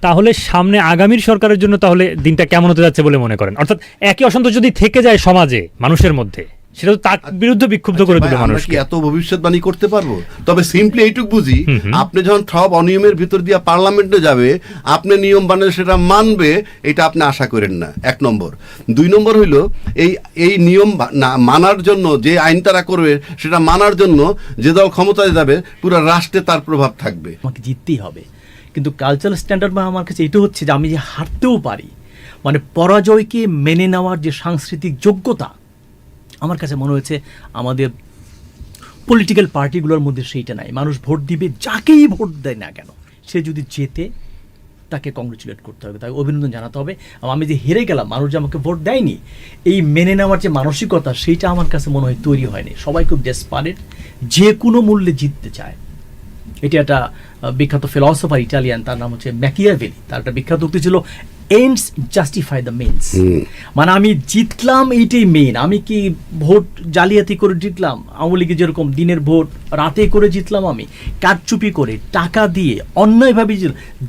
S2: তাহলে সামনে আগামীর সরকারের জন্য তাহলে দিনটা কেমন হতে যাচ্ছে বলে মনে করেন? অর্থাৎ একই অসন্তোষ যদি থেকে যায় সমাজে, মানুষের মধ্যে, সেটা তো তার বিরুদ্ধে বিক্ষুব্ধ করে
S1: ভাই,
S2: তুলে
S1: আমরা
S2: মানুষকে।
S1: কি এত ভবিষ্যৎবাণী করতে পারবো? তবে সিম্পলি এইটুক বুঝি, আপনি যখন সব অনিয়মের ভিতর দিয়ে পার্লামেন্টে যাবে, আপনি নিয়ম বানালে সেটা মানবে, এটা আপনি আশা করেন না। 1 নম্বর। 2 নম্বর হইল, এই নিয়ম না মানার জন্য, যে আইন তারা করবে সেটা মানার জন্য যে দল ক্ষমতায় যাবে, পুরো রাষ্ট্রে তার প্রভাব থাকবে।
S3: আমাকে জিততেই হবে। কিন্তু কালচারাল স্ট্যান্ডার্ড বা আমার কাছে এটা হচ্ছে যে আমি যে হারতেও পারি, মানে পরাজয়কে মেনে নেওয়ার যে সাংস্কৃতিক যোগ্যতা, আমার কাছে মনে হয়েছে আমাদের পলিটিক্যাল পার্টিগুলোর মধ্যে সেইটা নাই। মানুষ ভোট দিবে, যাকেই ভোট দেয় না কেন, সে যদি জেতে তাকে কংগ্রেচুলেট করতে হবে, তাকে অভিনন্দন জানাতে হবে। আমি যে হেরে গেলাম, মানুষ যে আমাকে ভোট দেয়নি, এই মেনে নেওয়ার যে মানসিকতা, সেইটা আমার কাছে মনে হয় তৈরি হয়নি। সবাই খুব ডেসপারেট, যে কোনো মূল্যে জিততে চায়। এটা একটা বিখ্যাত ফিলসফার ইটালিয়ান, তার নাম হচ্ছে ম্যাকিয়াভেলি। তার একটা বিখ্যাত উক্তি ছিল, এন্ডস জাস্টিফাই দ্য মিনস। মানে আমি জিতলাম, এইটাই মেইন। আমি কি ভোট জালিয়াতি করে জিতলাম, আওয়ামী লীগে যেরকম দিনের ভোট রাতে করে জিতলাম, আমি কারচুপি করে টাকা দিয়ে অন্যায়ভাবে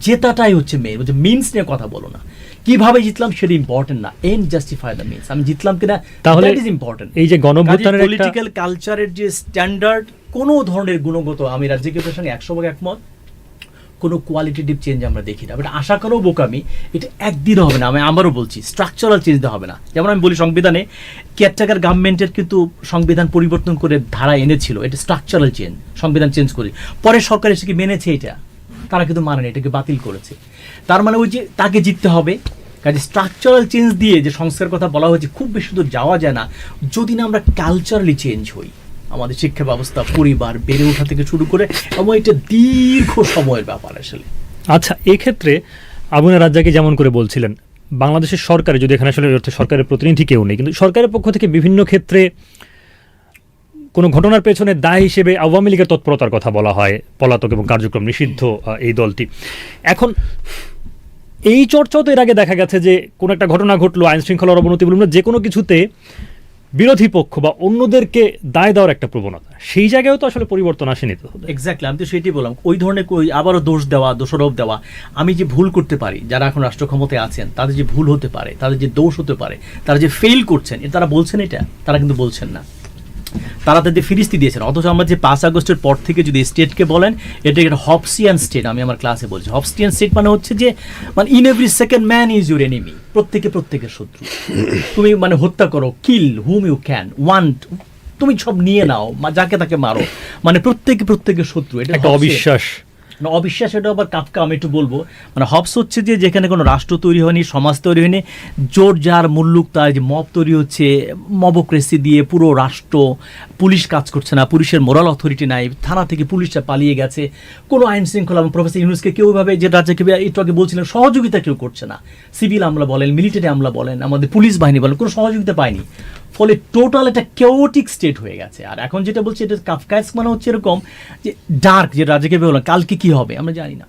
S3: জেতাটাই হচ্ছে মেইন। বলছে মিনস নিয়ে কথা বলো না, কিভাবে জিতলাম সেটা ইম্পর্টেন্ট না, এন্ড জাস্টিফাই দ্য মিনস। আমি জিতলাম কিনা,
S2: তাহলে
S3: দ্যাট ইজ ইম্পর্টেন্ট।
S2: এই যে গণভোটানের একটা
S3: পলিটিক্যাল কালচারের যে স্ট্যান্ডার্ড, কোনো ধরনের গুণগত, আমি রাজ্যের সঙ্গে 100% একমত, কোনো কোয়ালিটেটিভ চেঞ্জ আমরা দেখি না। বাট আশা করেও বোকামি, এটা একদিন হবে না। আমি আমারও বলছি স্ট্রাকচারাল চেঞ্জ হবে না। যেমন আমি বলি সংবিধানে কেয়ারটেকার গভর্নমেন্টের কিন্তু সংবিধান পরিবর্তন করে ধারা এনেছিল, এটা স্ট্রাকচারাল চেঞ্জ, সংবিধান চেঞ্জ করে পরে সরকার এসে কি মেনেছে, এটা তারা কিন্তু মানেনি, এটাকে বাতিল করেছে। তার মানে ওই যে তাকে জিততে হবে। কাজে স্ট্রাকচারাল চেঞ্জ দিয়ে যে সংস্কার কথা বলা হয়েছে, খুব বেশি দূর যাওয়া যায় না যদি না আমরা কালচারালি চেঞ্জ হই। আমাদের শিক্ষা ব্যবস্থা, পরিবার, বেড়ে ওঠা থেকে শুরু করে, এবং এটা দীর্ঘ সময়ের ব্যাপার আসলে।
S2: আচ্ছা, এক্ষেত্রে আবুনা রাজ্জাকি যেমন করে বলছিলেন, বাংলাদেশের সরকারে, যদি এখানে আসলে সরকারের প্রতিনিধি কেউ নেই, কিন্তু সরকারের পক্ষ থেকে বিভিন্ন ক্ষেত্রে কোনো ঘটনার পেছনে দায় হিসেবে আওয়ামী লীগের তৎপরতার কথা বলা হয়, পলাতক এবং কার্যক্রম নিষিদ্ধ এই দলটি। এখন এই চর্চাও তো এর আগে দেখা গেছে যে কোনো একটা ঘটনা ঘটলো, আইন শৃঙ্খলার অবনতি বলুন, যে কোনো কিছুতে বিরোধী পক্ষ বা অন্যদেরকে দায় দেওয়ার একটা প্রবণতা, সেই জায়গায়ও তো আসলে পরিবর্তন আসেনি তো।
S3: এক্স্যাক্টলি, আমি তো সেটাই বললাম, ওই ধরনের আবারও দোষ দেওয়া, দোষারোপ দেওয়া। আমি যে ভুল করতে পারি, যারা এখন রাষ্ট্র ক্ষমতায় আছেন, তাদের যে ভুল হতে পারে, তাদের যে দোষ হতে পারে, তারা যে ফেল করছেন, তারা বলছেন এটা, তারা কিন্তু বলছেন না। তারা তাদের ফিরিস্তি দিয়েছেন। অথচ আমরা যে 5 আগস্টের পর থেকে যদি স্টেটকে বলেন, এটা একটা হবসিয়ান স্টেট। আমি আমার ক্লাসে বলছি, হবসিয়ান স্টেট মানে হচ্ছে যে, মানে in every second man is your enemy. প্রত্যেকের শত্রু। তুমি মানে হত্যা করো, kill whom you can, want, তুমি সব নিয়ে নাও, যাকে তাকে মারো, মানে প্রত্যেকের শত্রু। এটা
S2: একটা অবিশ্বাস,
S3: অবিশ্বাস। এটা আবার কাফকা, আমি একটু বলবো, মানে হবস হচ্ছে যে যেখানে কোনো রাষ্ট্র তৈরি হয়নি, সমাজ তৈরি হয়নি, জোর যার মুল্লুক তার, যে মব তৈরি হচ্ছে, মবক্রেসি দিয়ে পুরো রাষ্ট্র, পুলিশ কাজ করছে না, পুলিশের মোরাল অথরিটি নাই, থানা থেকে পুলিশরা পালিয়ে গেছে, কোনো আইন শৃঙ্খলা, প্রফেসর ইউনূসকে কেউ ভাবে যে রাজ্যকে একটু আগে বলছিলেন সহযোগিতা কেউ করছে না, সিভিল আমলা বলেন, মিলিটারি আমলা বলেন, আমাদের পুলিশ বাহিনী বলেন, কোনো সহযোগিতা পায়নি। ফলে টোটাল একটা কেওটিক স্টেট হয়ে গেছে। আর এখন যেটা বলছি, এটা কাফকায়েস্ক, মানে হচ্ছে এরকম যে ডার্ক, যে রাজ্যকে বললাম কালকে কি হবে আমরা জানি না,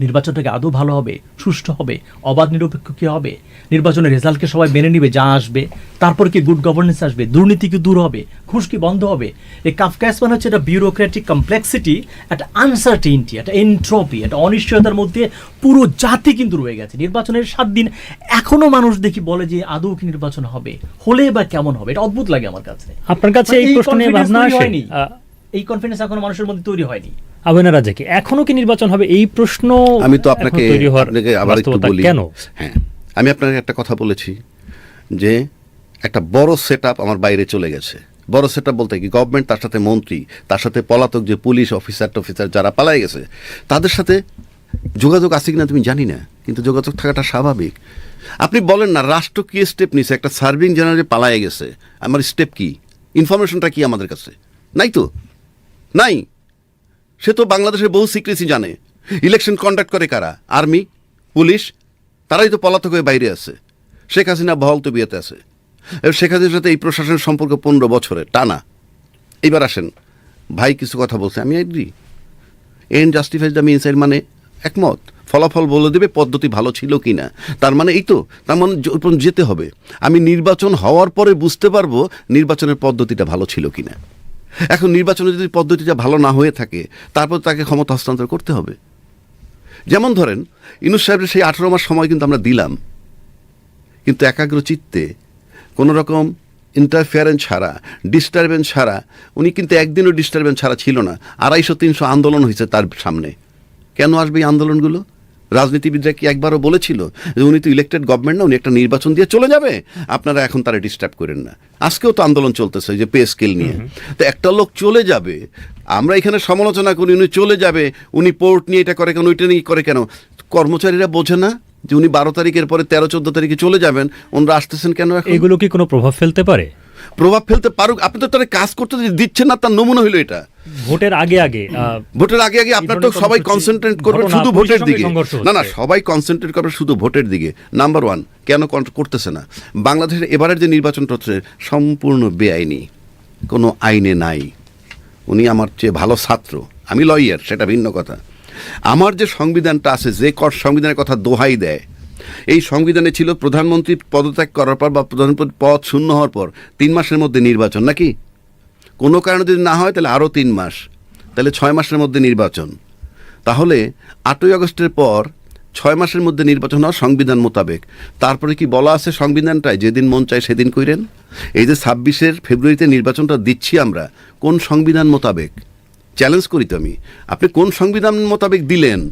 S3: নির্বাচনটাকে আদৌ ভালো হবে, সুষ্ঠু হবে, অবাধ নিরপেক্ষ কি হবে, নির্বাচনের রেজাল্টকে সবাই মেনে নিবে যা আসবে, তারপর কি গুড গভর্নেন্স আসবে, দুর্নীতি কি দূর হবে, ঘুষ কি বন্ধ হবে। এই কাফকায়েস্ক মানে হচ্ছে একটা বিউরোক্রেটিক কমপ্লেক্সিটি, একটা আনসার্টেইনটি, একটা এন্ট্রপি, একটা অনিশ্চয়তার মধ্যে পুরো জাতি কিন্তু রয়ে গেছে। নির্বাচনের 7 দিন এখনো মানুষ দেখি বলে যে আদৌ কি নির্বাচন হবে, হলে বা কেমন হবে। এটা অদ্ভুত লাগে আমার কাছে।
S2: আপনার কাছে এই প্রশ্ন নিয়ে ভাবনা আসে?
S3: এই কনফিডেন্স এখনো মানুষের মধ্যে তৈরি হয়নি।
S2: আবুনা রাজ্জাকি, এখনো কি নির্বাচন হবে, এই প্রশ্ন
S1: আমি তো আপনাকে আবার একটু বলি।
S2: কেন?
S1: হ্যাঁ, আমি আপনাকে একটা কথা বলেছি যে একটা বড় সেটআপ আমার বাইরে চলে গেছে। বড় সেটআপ বলতে কি, গভর্নমেন্ট, তার সাথে মন্ত্রী, তার সাথে পলাতক যে পুলিশ অফিসার যারা পালাই গেছে, তাদের সাথে যোগাযোগ আছে কিনা তুমি জানি না, কিন্তু যোগাযোগ থাকাটা স্বাভাবিক। আপনি বলেন না রাষ্ট্র কি স্টেপ নিছে, একটা সার্ভিং জেনারেল পালাই গেছে, আমার স্টেপ কি, ইনফরমেশনটা কি আমাদের কাছে নাই? তো নাই। সে তো বাংলাদেশের বহু সিক্রেসি জানে। ইলেকশন কন্ডাক্ট করে কারা? আর্মি, পুলিশ, তারাই তো পলাতক হয়ে বাইরে আছে। শেখ হাসিনা বহাল তো বিয়েতে আছে। এবার শেখ হাসিনার সাথে এই প্রশাসনের সম্পর্ক 15 বছরের টানা। এইবার আসেন, ভাই কিছু কথা বলছে, আমি এগ্রি, এন্ড জাস্টিফাইজ দ্য মিনস, এর মানে একমত। ফলাফল বলে দেবে পদ্ধতি ভালো ছিল কি না। তার মানে এই তো, তার মানে যেতে হবে। আমি নির্বাচন হওয়ার পরে বুঝতে পারবো নির্বাচনের পদ্ধতিটা ভালো ছিল কি না। এখন নির্বাচনে যদি পদ্ধতিটা ভালো না হয়ে থাকে, তারপর তাকে ক্ষমতা হস্তান্তর করতে হবে। যেমন ধরেন ইউনূস সাহেবের সেই 18 মাস সময় কিন্তু আমরা দিলাম, কিন্তু একাগ্র চিত্তে কোনো রকম ইন্টারফেয়ারেন্স ছাড়া, ডিস্টারবেন্স ছাড়া, উনি কিন্তু একদিনও ডিস্টারবেন্স ছাড়া ছিল না। 250-300 আন্দোলন হয়েছে তার সামনে। কেন আসবে এই আন্দোলনগুলো? রাজনীতিবিদরা কি একবারও বলেছিল যে উনি তো ইলেক্টেড গভর্নমেন্ট না, উনি একটা নির্বাচন দিয়ে চলে যাবে, আপনারা এখন তারা ডিস্টার্ব করেন না? আজকেও তো আন্দোলন চলতেছে যে পে স্কেল নিয়ে। তো একটা লোক চলে যাবে, আমরা এখানে সমালোচনা করি, উনি চলে যাবে, উনি পোর্ট নিয়ে এটা করে কেন, ওইটা নিয়ে করে কেন, কর্মচারীরা বোঝে না যে উনি 12 তারিখের পরে 13-14 তারিখে চলে যাবেন, ওনারা আসতেছেন কেন এখন?
S2: এগুলো কি কোনো প্রভাব ফেলতে পারে?
S1: প্রভাব ফেলতে পারুক, আপনি তো তারা কাজ করতে দিচ্ছেন না, তার নমুনা হইলো এটা।
S2: ভোটের আগে আগে
S1: ভোটের আগে আগে আপনার তো সবাই কনসেন্ট্রেট করবে
S2: ঘটনা,
S1: শুধু ভোটের
S2: পুলিশের
S1: দিকে।
S2: সঙ্গে সংঘর্ষ
S1: না না,
S2: হচ্ছে।
S1: সবাই কনসেন্ট্রেট করবে শুধু ভোটের দিকে। নাম্বার ওয়ান, কেন করতেছে না? বাংলাদেশের এবারের যে নির্বাচনটা হচ্ছে সম্পূর্ণ বেআইনি, কোনো আইনে নাই। উনি আমার চেয়ে ভালো ছাত্র, আমি লয়ার, সেটা ভিন্ন কথা। আমার যে সংবিধানটা আছে, যে সংবিধানের কথা দোহাই দেয়, এই সংবিধানে ছিল প্রধানমন্ত্রী পদত্যাগ করার পর বা প্রধানমন্ত্রী পদ শূন্য হওয়ার পর 3 মাসের মধ্যে নির্বাচন, নাকি? কোনো কারণে যদি না হয় তাহলে আরও 3 মাস, তাহলে 6 মাসের মধ্যে নির্বাচন। তাহলে 8ই আগস্টের পর 6 মাসের মধ্যে নির্বাচন হওয়া সংবিধান মোতাবেক। তারপরে কি বলা আছে সংবিধানটায়, যেদিন মন চায় সেদিন কইরেন? এই যে 26 ফেব্রুয়ারিতে নির্বাচনটা দিচ্ছি আমরা, কোন সংবিধান মোতাবেক? চ্যালেঞ্জ করি তো আমি, আপনি কোন সংবিধান মোতাবেক দিলেন?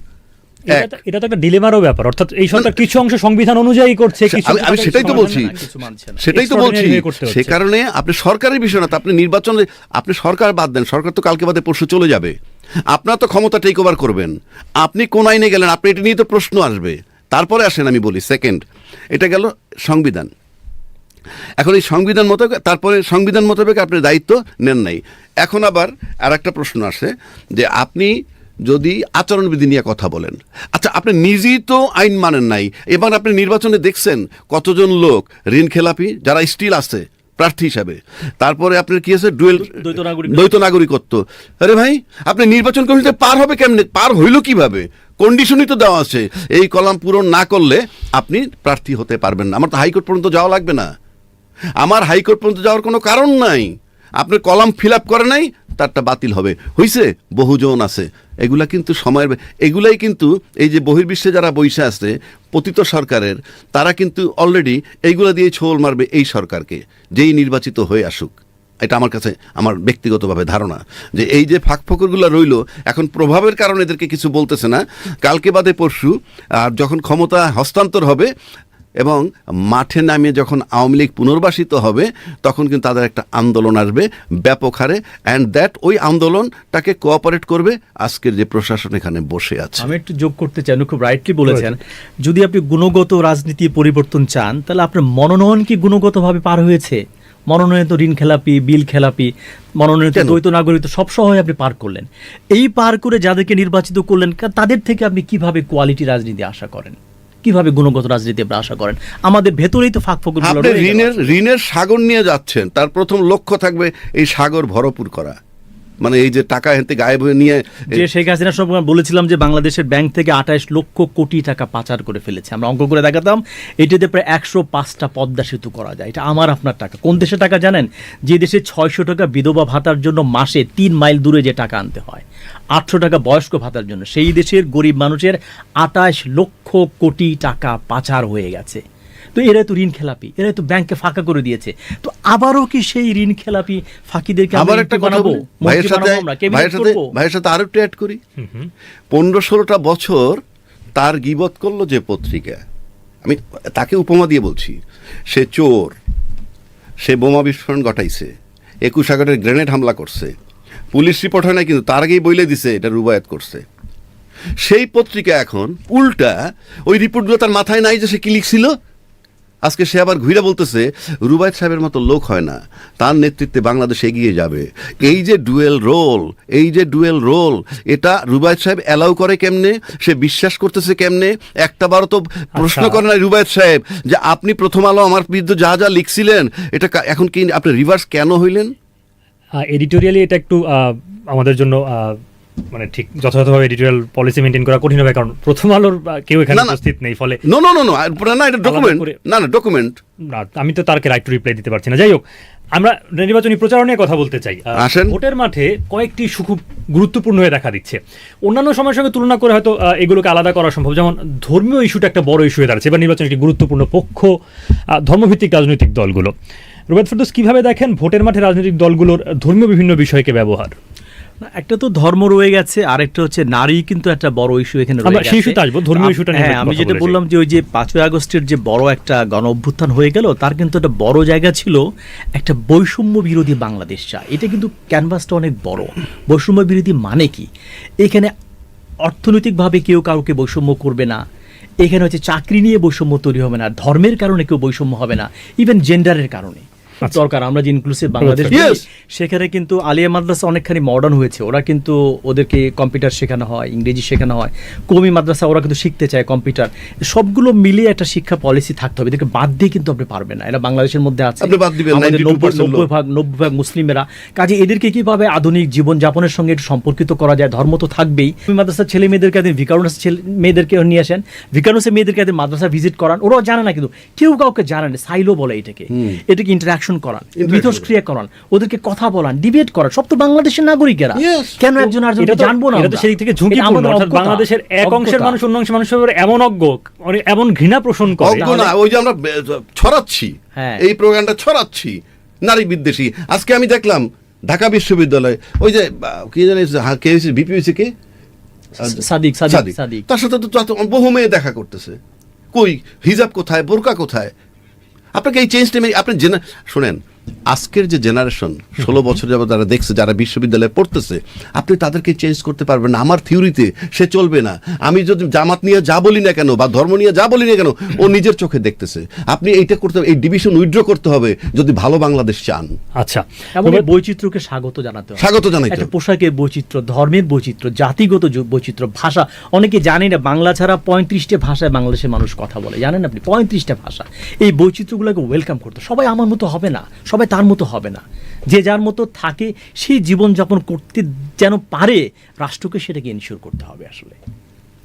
S2: এটা তো একটা ডিলেমারও ব্যাপার, অর্থাৎ এই সরকার কিছু অংশ সংবিধান অনুযায়ী করছে, কিছু
S1: আমি
S2: অংশ
S1: সেটাই তো
S2: সংবিধান
S1: বলছি,
S3: কিছু মানছে না।
S1: সেটাই তো বলছি।
S2: Extraordinary হয়ে করতে হচ্ছে।
S1: সে কারণে আপনি সরকারের বিষয় না, তো আপনি নির্বাচনে, আপনি সরকার বাদ দেন, সরকার তো কালকে বাদে পরশু চলে যাবে, আপনার তো ক্ষমতা টেক ওভার করবেন। আপনি কোন আইনে গেলেন, আপনি এটা নিয়ে তো প্রশ্ন আসবে। তারপরে আসেন, আমি বলি সেকেন্ড, এটা গেল সংবিধান। এখন এই সংবিধান মোতাবেক, তারপরে সংবিধান মোতাবেক আপনি দায়িত্ব নেন নাই। এখন আবার আর একটা প্রশ্ন আসে যে আপনি যদি আচরণবিধি নিয়ে কথা বলেন, আচ্ছা আপনি নিজেই তো আইন মানেন নাই, এবার আপনি নির্বাচনে দেখছেন কতজন লোক ঋণ খেলাপি যারা স্টিল আছে প্রার্থী হিসাবে। তারপরে আপনার কি আছে, দ্বৈত নাগরিকত্ব। আরে ভাই, আপনি নির্বাচন কমিশনে পার হবে কেমনে? পার হইল কিভাবে? কন্ডিশনই তো দেওয়া আছে, এই কলাম পূরণ না করলে আপনি প্রার্থী হতে পারবেন না। আমার তো হাইকোর্ট পর্যন্ত যাওয়া লাগবে না, আমার হাইকোর্ট পর্যন্ত যাওয়ার কোনো কারণ নাই। আপনার কলাম ফিল আপ করে নাই, তারটা বাতিল হবে। হইছে, বহুজন আছে, এগুলা কিন্তু সময়ের, এগুলাই কিন্তু এই যে বহির্বিশ্বে যারা বৈশা আছে পতিত সরকারের, তারা কিন্তু অলরেডি এইগুলা দিয়ে ছোল মারবে এই সরকারকে, যেই নির্বাচিত হয়ে আসুক। এটা আমার কাছে, আমার ব্যক্তিগতভাবে ধারণা যে এই যে ফাঁকফোকরগুলো রইল, এখন প্রভাবের কারণে এদেরকে কিছু বলতেছে না। কালকে বাদে পরশু আর যখন ক্ষমতা হস্তান্তর হবে এবং মাঠে নামিয়ে যখন আওয়ামী লীগ পুনর্বাসিত হবে, তখন কিন্তু তাদের একটা আন্দোলন আসবে ব্যাপক হারে, অ্যান্ড দ্যাট ওই আন্দোলনটাকে কোঅপারেট করবে আজকের যে প্রশাসন এখানে বসে আছে।
S3: আমি একটু যোগ করতে চাই, খুব রাইটলি বলেছেন। যদি আপনি গুণগত রাজনীতি পরিবর্তন চান, তাহলে আপনার মনোনয়ন কি গুণগতভাবে পার হয়েছে? মনোনয়ন তো ঋণ খেলাপি, বিল খেলাপি, মনোনয়ন তো দ্বৈত নাগরিকত্ব সব সহ আপনি পার করলেন। এই পার করে যাদেরকে নির্বাচিত করলেন, তাদের থেকে আপনি কিভাবে কোয়ালিটি রাজনীতি আশা করেন, কিভাবে গুণগত রাজনীতি আপনি আশা করেন? আমাদের ভেতরেই তো ফাঁকফোকর।
S1: আপনি ঋণের সাগর নিয়ে যাচ্ছেন, তার প্রথম লক্ষ্য থাকবে এই সাগর ভরপুর করা, মানে এই যে টাকা হেঁটে গায়েব হয়ে নিয়ে।
S3: যে শেখ হাসিনা সব বলেছিলাম যে বাংলাদেশের ব্যাংক থেকে 28 লক্ষ কোটি টাকা পাচার করে ফেলেছে, আমরা অঙ্ক করে দেখাতাম, এটাতে প্রায় 105টা পদ্মা সেতু করা যায়। এটা আমার আপনার টাকা। কোন দেশের টাকা জানেন? যে দেশে 600 টাকা বিধবা ভাতার জন্য মাসে 3 মাইল দূরে যে টাকা আনতে হয়, 800 টাকা বয়স্ক ভাতার জন্য, সেই দেশের গরিব মানুষের 28 লক্ষ কোটি টাকা পাচার হয়ে গেছে। তো এরা তো ঋণ খেলাপি, এরা তো ব্যাংকে ফাঁকা করে দিয়েছে। তো আবারও কি সেই ঋণ খেলাপি ফাঁকিদেরকে
S1: আবার একটা কথা বলি, ভাইয়ের সাথে আরো একটু অ্যাড করি। 15-16টা বছর তার গীবত করলো যে পত্রিকা, আমি তাকে উপমা দিয়ে বলছি, সে চোর, সে বোমা বিস্ফোরণ ঘটাইছে, 21 আগস্টের গ্রেনেড হামলা করছে, পুলিশ রিপোর্ট হয় না কিন্তু তার আগেই বইলে দিছে এটা রুবায়াত করছে। সেই পত্রিকা এখন উল্টা ওই রিপোর্টগুলো তার মাথায় নাই যে সে কি লিখছিল। আজকে সে আবার ঘুরে বলতেছে রুবায়েত সাহেবের মতো লোক হয় না, তার নেতৃত্বে বাংলাদেশ এগিয়ে যাবে। এই যে ডুয়েল রোল, এটা রুবায়েত সাহেব অ্যালাউ করে কেমনে? সে বিশ্বাস করতেছে কেমনে? একটা বারও তো প্রশ্ন করে না রুবায়েত সাহেব যে আপনি প্রথম আলো আমার বিরুদ্ধে যা যা লিখছিলেন, এটা এখন কি আপনি রিভার্স কেন হইলেন?
S2: এডিটোরিয়ালি এটা একটু আমাদের জন্য মানে ঠিক যথাযথভাবে এডিটোরিয়াল পলিসি মেইনটেইন করা কঠিন হবে, কারণ প্রথম আলোর কেউ এখানে উপস্থিত নেই। ফলে এটা ডকুমেন্ট না, আমি তো তারকে রাইট টু রিপ্লাই দিতে পারছি না। যাই হোক, আমরা নির্বাচনী প্রচার নিয়ে কথা বলতে চাই। ভোটের মাঠে কয়েকটি ইস্যু খুব গুরুত্বপূর্ণ হয়ে দেখা দিচ্ছে। অন্যান্য সময়ের সঙ্গে তুলনা করে হয়তো এগুলোকে আলাদা করা সম্ভব, যেমন ধর্মীয় ইস্যুটা একটা বড় ইস্যু হয়ে দাঁড়াচ্ছে এবার নির্বাচনের একটি গুরুত্বপূর্ণ পক্ষ ধর্মভিত্তিক রাজনৈতিক দলগুলো। রুবায়েত ফেরদৌস, কিভাবে দেখেন ভোটের মাঠে রাজনৈতিক দলগুলোর ধর্মীয় বিভিন্ন বিষয়কে ব্যবহার?
S3: একটা তো ধর্ম রয়ে গেছে, আরেকটা হচ্ছে নারী, কিন্তু একটা বড় ইস্যু এখানে রয়ে গেছে।
S2: সেই ইস্যুতে আসবো, ধর্মীয় ইস্যুটা নিয়ে।
S3: হ্যাঁ, আমি যেটা বললাম যে ওই যে 5ই আগস্টের যে বড় একটা গণ অভ্যুত্থান হয়ে গেল, তার কিন্তু একটা বড় জায়গা ছিল একটা বৈষম্য বিরোধী বাংলাদেশ চায়। এটা কিন্তু ক্যানভাসটা অনেক বড়। বৈষম্য বিরোধী মানে কি? এখানে অর্থনৈতিকভাবে কেউ কাউকে বৈষম্য করবে না, এখানে হচ্ছে চাকরি নিয়ে বৈষম্য তৈরি হবে না, ধর্মের কারণে কেউ বৈষম্য হবে না, ইভেন জেন্ডারের কারণে। দরকার আমরা যে ইনক্লুসিভ বাংলাদেশ
S1: Yes.
S3: সেখানে কিন্তু আলিয়া মাদ্রাসা অনেকখানি মডার্ন হয়েছে, ওরা কিন্তু ওদেরকে কম্পিউটার শেখানো হয়, ইংরেজি শেখানো হয়, কওমি মাদ্রাসা ওরা কিন্তু শিখতে চায় কম্পিউটার, সবগুলো মিলিয়ে একটা শিক্ষা পলিসি থাকতে হবে। এদেরকে বাদ দিয়ে কিন্তু আপনি পারবেন না, এটা বাংলাদেশের মধ্যে আছে,
S1: আপনি বাদ দিবেন,
S3: আমাদের
S1: 92% লোক।
S3: 90% মুসলিমেরা। কাজে এদেরকে কিভাবে আধুনিক জীবনযাপনের সঙ্গে একটু সম্পর্কিত করা যায়, ধর্ম তো থাকবেই। কওমি মাদ্রাসার ছেলে মেয়েদেরকে একদিন ভিকারুনাস মেয়েদেরকে নিয়ে আসেন, ভিকারুনাসের মেয়েদেরকে একদিন মাদ্রাসা ভিজিট করান, ওরাও জানে না, কিন্তু কেউ কাউকে জানে না, সাইলো বলে এটাকে ইন্টারাকশন করান, মিথস্ক্রিয়া করান, ওদেরকে কথা বলান, ডিবেট করান, সব তো বাংলাদেশের নাগরিকেরা।
S1: Yes.
S3: কেন একজন আর
S2: এটা তো-
S3: জানবো না
S2: এটা তো
S3: আমরা?
S2: সেই থেকে
S3: এটা
S2: ঝুঁকিপূর্ণ,
S3: আমাদের
S2: অর্থাৎ
S3: অজ্ঞতা,
S2: বাংলাদেশের এক অংশের
S3: অজ্ঞতা।
S2: মানুষ অন্য অংশের মানুষের উপর এমন অজ্ঞ, এমন ঘৃণা পোষণ করে।
S1: অজ্ঞ না, ওই যে আমরা ছড়াচ্ছি,
S3: হ্যাঁ।
S1: এই প্রোগ্রামটা ছড়াচ্ছি নারী বিদ্বেষী। আজকে আমি দেখলাম ঢাকা বিশ্ববিদ্যালয় ওই যে কি জানি কে বিপিএসি কে
S3: সাদিক
S1: সাদিক,
S3: সাদিক
S1: তার সাথে তো বহু মেয়ে দেখা করতেছে, কই হিজাব কোথায়, বোরকা কোথায়? আপনাকে এই চেঞ্জটা আপনি শোনেন, আজকের যে জেনারেশন 16 বছর যাবত যারা দেখছে, যারা বিশ্ববিদ্যালয়ে পড়তেছে, আপনি তাদেরকে চেঞ্জ করতে পারবেন না। আমার থিওরিতে সে চলবে না। আমি যদি জামাত নিয়ে যা বলি না কেন বা ধর্ম নিয়ে যা বলি না কেন, ও নিজের চোখে দেখতেছে। আপনি এইটা করতে হবে, এই ডিভিশন উইথড্র করতে হবে যদি ভালো বাংলাদেশ চান।
S2: আচ্ছা,
S3: এবং এই বৈচিত্র্যকে স্বাগত জানাতে হবে।
S1: স্বাগত জানাইতে
S3: একটা
S1: হবে।
S3: পোশাকের বৈচিত্র্য, ধর্মের বৈচিত্র্য, জাতিগত বৈচিত্র্য, ভাষা। অনেকে জানেন না বাংলা ছাড়া 35টা ভাষায় বাংলাদেশের মানুষ কথা বলে, জানেন আপনি? 35টা ভাষা। এই বৈচিত্র্যগুলোকে ওয়েলকাম করতে, সবাই আমার মতো হবে না, সবাই তার মতো হবে না, যে যার মতো থাকে সেই জীবনযাপন করতে যেন পারে, রাষ্ট্রকে সেটাকে ইনশিওর করতে হবে আসলে।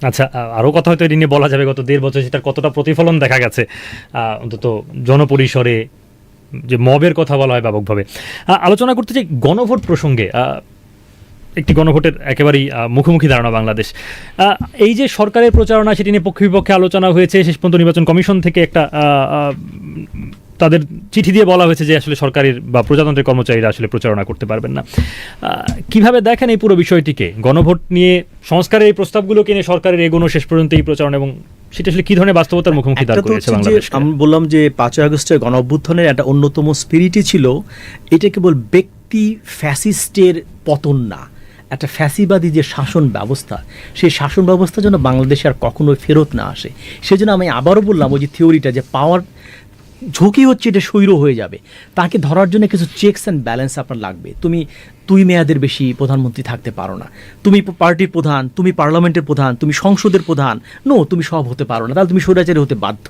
S2: আচ্ছা, আরও কথা হয়তো এটি নিয়ে বলা যাবে। গত 1.5 বছর সেটার কতটা প্রতিফলন দেখা গেছে, অন্তত জনপরিসরে যে মবের কথা বলা হয় ব্যাপকভাবে। আলোচনা করতে চাই গণভোট প্রসঙ্গে। একটি গণভোটের একেবারেই মুখোমুখি ধারণা বাংলাদেশ। এই যে সরকারের প্রচারণা, সেটি নিয়ে পক্ষে বিপক্ষে আলোচনা হয়েছে। শেষ পর্যন্ত নির্বাচন কমিশন থেকে একটা তাদের চিঠি দিয়ে বলা হয়েছে যে আসলে সরকারের বা প্রজাতন্ত্রের কর্মচারীরা আসলে প্রচারণা করতে পারবেন না। কিভাবে দেখেন এই পুরো বিষয়টিকে? গণভোট নিয়ে সংস্কারের এই প্রস্তাবগুলোকে নিয়ে সরকারের এগোনো, শেষ পর্যন্ত এই প্রচারণা, এবং সেটা আসলে কি ধরনের বাস্তবতার মুখোমুখি দাঁড় করেছে বাংলাদেশ?
S3: আমি বললাম যে 5ই আগস্টের গণ অভ্যুত্থানের একটা অন্যতম স্পিরিটই ছিল এটা কেবল ব্যক্তি ফ্যাসিস্টের পতন না, একটা ফ্যাসিবাদী যে শাসন ব্যবস্থা, সেই শাসন ব্যবস্থা যেন বাংলাদেশে আর কখনোই ফেরত না আসে। সেজন্য আমি আবারও বললাম ওই যে থিওরিটা, যে পাওয়ার ঝুঁকি হচ্ছে এটা স্বৈর হয়ে যাবে, তাকে ধরার জন্য কিছু চেকস অ্যান্ড ব্যালেন্স আপনার লাগবে। তুমি 2 মেয়াদের বেশি প্রধানমন্ত্রী থাকতে পারো না, তুমি পার্টির প্রধান, তুমি পার্লামেন্টের প্রধান, তুমি সংসদের প্রধান, তুমি সব হতে পারো না, তাহলে তুমি স্বৈরাচারী হতে বাধ্য।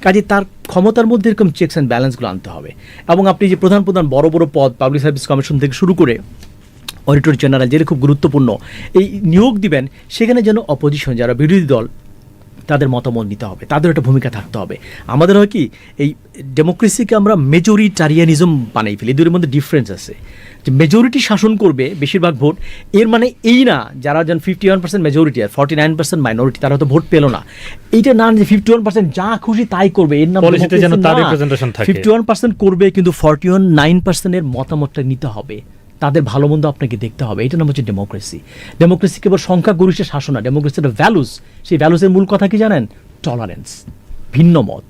S3: কাজে তার ক্ষমতার মধ্যে এরকম চেকস অ্যান্ড ব্যালেন্সগুলো আনতে হবে। এবং আপনি যে প্রধান বড় বড় পদ, পাবলিক সার্ভিস কমিশন থেকে শুরু করে অডিটর জেনারেল, যেটা খুব গুরুত্বপূর্ণ, এই নিয়োগ দিবেন, সেখানে যেন অপোজিশন যারা বিরোধী দল, তাদের মতামত নিতে হবে, তাদের একটা ভূমিকা থাকতে হবে। আমাদের হয় কি, এই ডেমোক্রেসিকে আমরা মেজরিটারিয়ানিজম বানাই ফেলি, দুটোর মধ্যে ডিফারেন্স আছে। যে মেজরিটি শাসন করবে বেশিরভাগ ভোট, এর মানে এই না যারা যেন 51% মেজরিটি আর 49% মাইনরিটি তারা হয়তো ভোট পেলো না, এইটা না যে 51% যা খুশি তাই করবে, এর নাম
S2: পলিসিতে যেন তার রিপ্রেজেন্টেশন থাকে।
S3: 51% করবে, কিন্তু 49% এর মতামতটা নিতে হবে, তাদের ভালো মন্দ আপনাকে দেখতে হবে। এটা নাম হচ্ছে ডেমোক্রেসি। ডেমোক্রেসি কেবল সংখ্যাগরিষ্ঠের শাসন না, ডেমোক্রেসির ভ্যালুস, সেই ভ্যালুসের মূল কথা কি জানেন? টলারেন্স, ভিন্ন মত,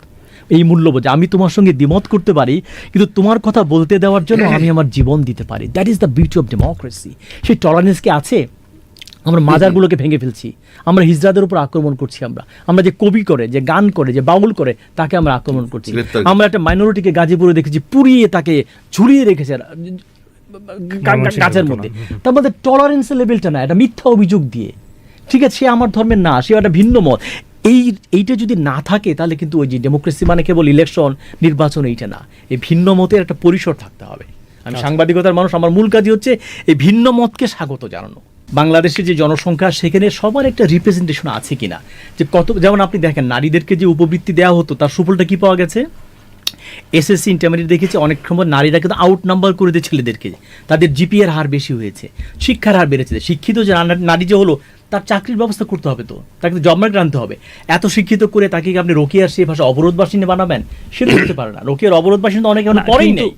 S3: এই মূল্যবোধ। আমি তোমার সঙ্গে দ্বিমত করতে পারি, কিন্তু তোমার কথা বলতে দেওয়ার জন্য আমি আমার জীবন দিতে পারি। That is the beauty of democracy. সেই টলারেন্স কি আছে? আমরা মাজারগুলোকে ভেঙে ফেলছি, আমরা হিজড়াদের উপর আক্রমণ করছি, আমরা যে কবি করে, যে গান করে, যে বাউল করে, তাকে আমরা আক্রমণ করছি। আমরা একটা মাইনরিটিকে গাজীপুরে দেখেছি পুড়িয়ে তাকে ঝুলিয়ে রেখেছে গাছের মধ্যে। তার মধ্যে টলারেন্সের লেভেলটা না, এটা মিথ্যা অভিযোগ দিয়ে, ঠিক আছে, সে আমার ধর্মের না, সে একটা ভিন্ন মত। এইটা যদি না থাকে, তাহলে কিন্তু ওই যে ডেমোক্রেসি মানে কেবল ইলেকশন, নির্বাচন, এইটা না, এই ভিন্ন মতের একটা পরিসর থাকতে হবে। আমি সাংবাদিকতার মানুষ, আমার মূল কাজই হচ্ছে এই ভিন্ন মতকে স্বাগত জানানো। বাংলাদেশের যে জনসংখ্যা, সেখানে সবার একটা রিপ্রেজেন্টেশন আছে কিনা, যে কত, যেমন আপনি দেখেন নারীদেরকে যে উপবৃত্তি দেওয়া হতো, তার সুফলটা কি পাওয়া গেছে? এসএসসি ইন্টারমিডিয়েট দেখেছি অনেক সময় নারীরা কিন্তু আউট নাম্বার করে দিয়ে ছেলেদেরকে, তাদের জিপিএর হার বেশি হয়েছে, শিক্ষার হার বেড়েছে। শিক্ষিত যে নারী যে হলো, তার চাকরির ব্যবস্থা করতে হবে, তো তাকে জব মার্কেট আনতে হবে। এত শিক্ষিত করে তাকে আপনি রোকেয়ার সেই ভাষা অবরোধ বাসিন্দা বানাবেন, সেটা হতে পারে না। রোকেয়ার অবরোধ বাসিন্দা অনেকে পরেই নেই।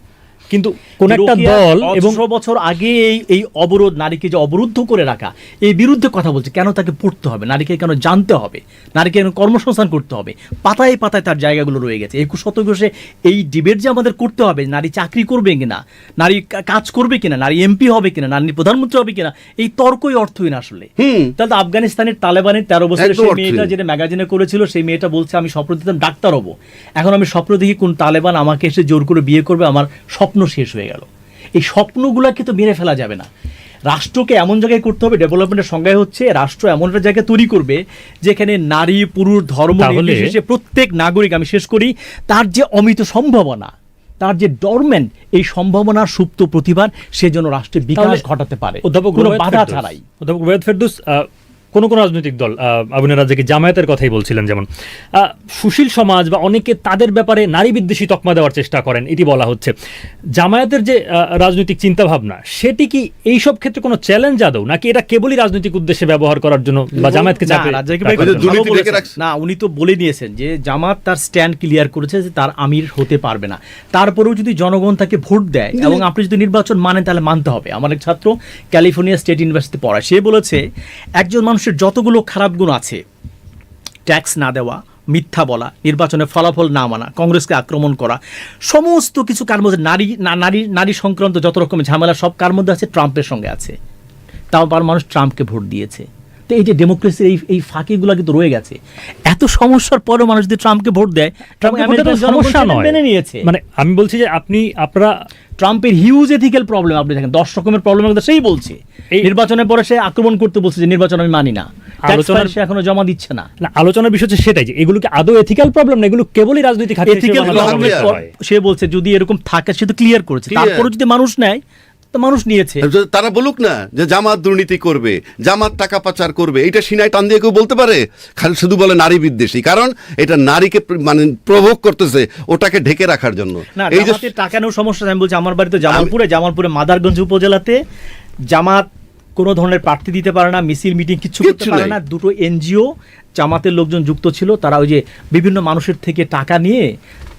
S2: কিন্তু কোন একটা দল এবং
S3: 100 বছর আগে এই অবরোধ, নারীকে যে অবরুদ্ধ করে রাখা, এই বিরুদ্ধে কথা বলছে। কেন তাকে পড়তে হবে, নারীকে কেন জানতে হবে, নারীকে কেন কর্মসংস্থান করতে হবে? পাতায় পাতায় তার জায়গাগুলো রয়ে গেছে। 21 শতকে এই ডিবেট যে আমাদের করতে হবে, নারী চাকরি করবে কিনা, নারী কাজ করবে কিনা, নারী এমপি হবে কিনা, নারী প্রধানমন্ত্রী হবে কিনা, এই তর্কই অর্থহীন আসলে। তাহলে তো আফগানিস্তানের তালেবানের 13 বছরের
S1: একদম
S3: সেই
S1: অর্থহীন।
S3: মেয়েটা যেটা ম্যাগাজিনে করেছিল, সেই মেয়েটা বলছে আমি স্বপ্ন দিতাম ডাক্তার হব, এখন আমি স্বপ্ন দেখি কোন তালেবান আমাকে এসে জোর করে বিয়ে করবে, আমার স্বপ্ন শেষ হয়ে গেল। এই স্বপ্নগুলোকে তো মেরে ফেলা যাবে না। রাষ্ট্রকে এমন জায়গায় করতে হবে, ডেভেলপমেন্টের সংজ্ঞায় হচ্ছে রাষ্ট্র এমন একটা জায়গায় তৈরি করবে যেখানে নারী পুরুষ ধর্ম
S2: তাহলে-
S3: নির্বিশেষে প্রত্যেক নাগরিক, আমি শেষ করি, তার যে অমিত সম্ভাবনা, তার যে ডরমেন্ট, এই সম্ভাবনার সুপ্ত প্রতিভার সেজন্য রাষ্ট্রের বিকাশ
S2: তাহলে
S3: ঘটাতে পারে
S2: অধ্যাপক
S3: কোনো
S2: রুবায়েত
S3: বাধা
S2: ফেরদৌস,
S3: ছাড়াই।
S2: অধ্যাপক রুবায়েত ফেরদৌস, কোন কোন রাজনৈতিক দল, আবুনের রাজ্জাকি জামায়াতের কথাই বলছিলেন, যেমন সুশীল সমাজ বা অনেকে তাদের ব্যাপারে নারী বিদ্বেষী তকমা দেওয়ার চেষ্টা করেন, এটি বলা হচ্ছে। জামায়াতের যে রাজনৈতিক চিন্তাভাবনা, সেটি কি এইসব ক্ষেত্রে কোনো চ্যালেঞ্জ আদৌ, নাকি এটা কেবলই রাজনৈতিক উদ্দেশ্যে ব্যবহার করার জন্য বা জামায়াতকে চাপে
S3: না, রাজ্জাকি ভাই
S2: রাখার
S1: ওই যে
S2: জন্য?
S1: দুর্নীতি
S3: ভালো
S1: ঢেকে
S3: বলেছেন।
S1: রাখছে।
S3: না, উনি তো বলে দিয়েছেন যে জামাত তার স্ট্যান্ড ক্লিয়ার করেছে যে তার আমির হতে পারবে না। তারপরেও যদি জনগণ তাকে ভোট দেয় এবং আপনি যদি নির্বাচন মানেন, তাহলে মানতে হবে। আমার এক ছাত্র ক্যালিফোর্নিয়া স্টেট ইউনিভার্সিটি পড়ায়, সে বলেছে একজন মানুষের যতগুলো খারাপ গুণ আছে, ট্যাক্স না দেওয়া, মিথ্যা বলা, নির্বাচনে ফলাফল না মানা, কংগ্রেসকে আক্রমণ করা, সমস্ত কিছু কার মধ্যে নারী সংক্রান্ত যত রকমের ঝামেলা সব কার মধ্যে আছে, ট্রাম্পের সঙ্গে আছে। তাও আর মানুষ ট্রাম্পকে ভোট দিয়েছে। তো এই যে ডেমোক্রেসির এই ফাঁকিগুলো কিন্তু রয়ে গেছে। এত সমস্যার পরেও মানুষ যদি ট্রাম্পকে ভোট দেয়,
S2: ট্রাম্পকে ভোট দেওয়ার সমস্যা নয়,
S3: মেনে নিয়েছে।
S2: মানে আমি বলছি যে আপনারা
S3: ট্রাম্পের হিউজ এথিক্যাল প্রবলেম, আপনি দেখেন 10 রকমের প্রবলেমের কথা সেই বলছে।
S2: এই-
S3: নির্বাচনের পরে সে আক্রমণ করতে বলছে যে নির্বাচন আমি মানি না,
S2: আলোচনার-
S3: সে এখনো জমা দিচ্ছে না।
S2: না, আলোচনার বিষয় হচ্ছে সেটাই, যে এগুলো কি আদৌ এথিক্যাল প্রবলেম না, এগুলো কেবলই রাজনৈতিক হাতিয়ার হিসেবে
S3: এথিক্যাল
S2: বানানো
S1: প্রবলেমের
S2: সমস্যা হয়।
S3: সে বলছে যদি এরকম থাকে, সে তো ক্লিয়ার করেছে,
S1: Clear.
S3: তারপরে যদি মানুষ নেয় তো মানুষ নিয়েছে।
S1: তারা বলুক না যে জামাত দুর্নীতি করবে, জামাত টাকা পাচার করবে, এটা সিনায় টান দিয়ে কেউ বলতে পারে? খালি শুধু বলে নারী বিদ্বেষী, কারণ এটা নারীকে মানে প্রভোগ করতেছে ওটাকে ঢেকে রাখার জন্য।
S3: না,
S1: এই যে
S3: জামাতের টাকা নেওয়ার সমস্যা নেই। আমি বলছি আমার বাড়িতে জামালপুরে মাদারগঞ্জ উপজেলাতে জামাত কোনো ধরনের প্রার্থী দিতে পারে না, মিছিল মিটিং কিচ্ছু করতে
S1: কিচ্ছু
S3: পারে
S1: নাই।
S3: না। দুটো এনজিও জামাতের লোকজন যুক্ত ছিল, তারা ওই যে বিভিন্ন মানুষের থেকে টাকা নিয়ে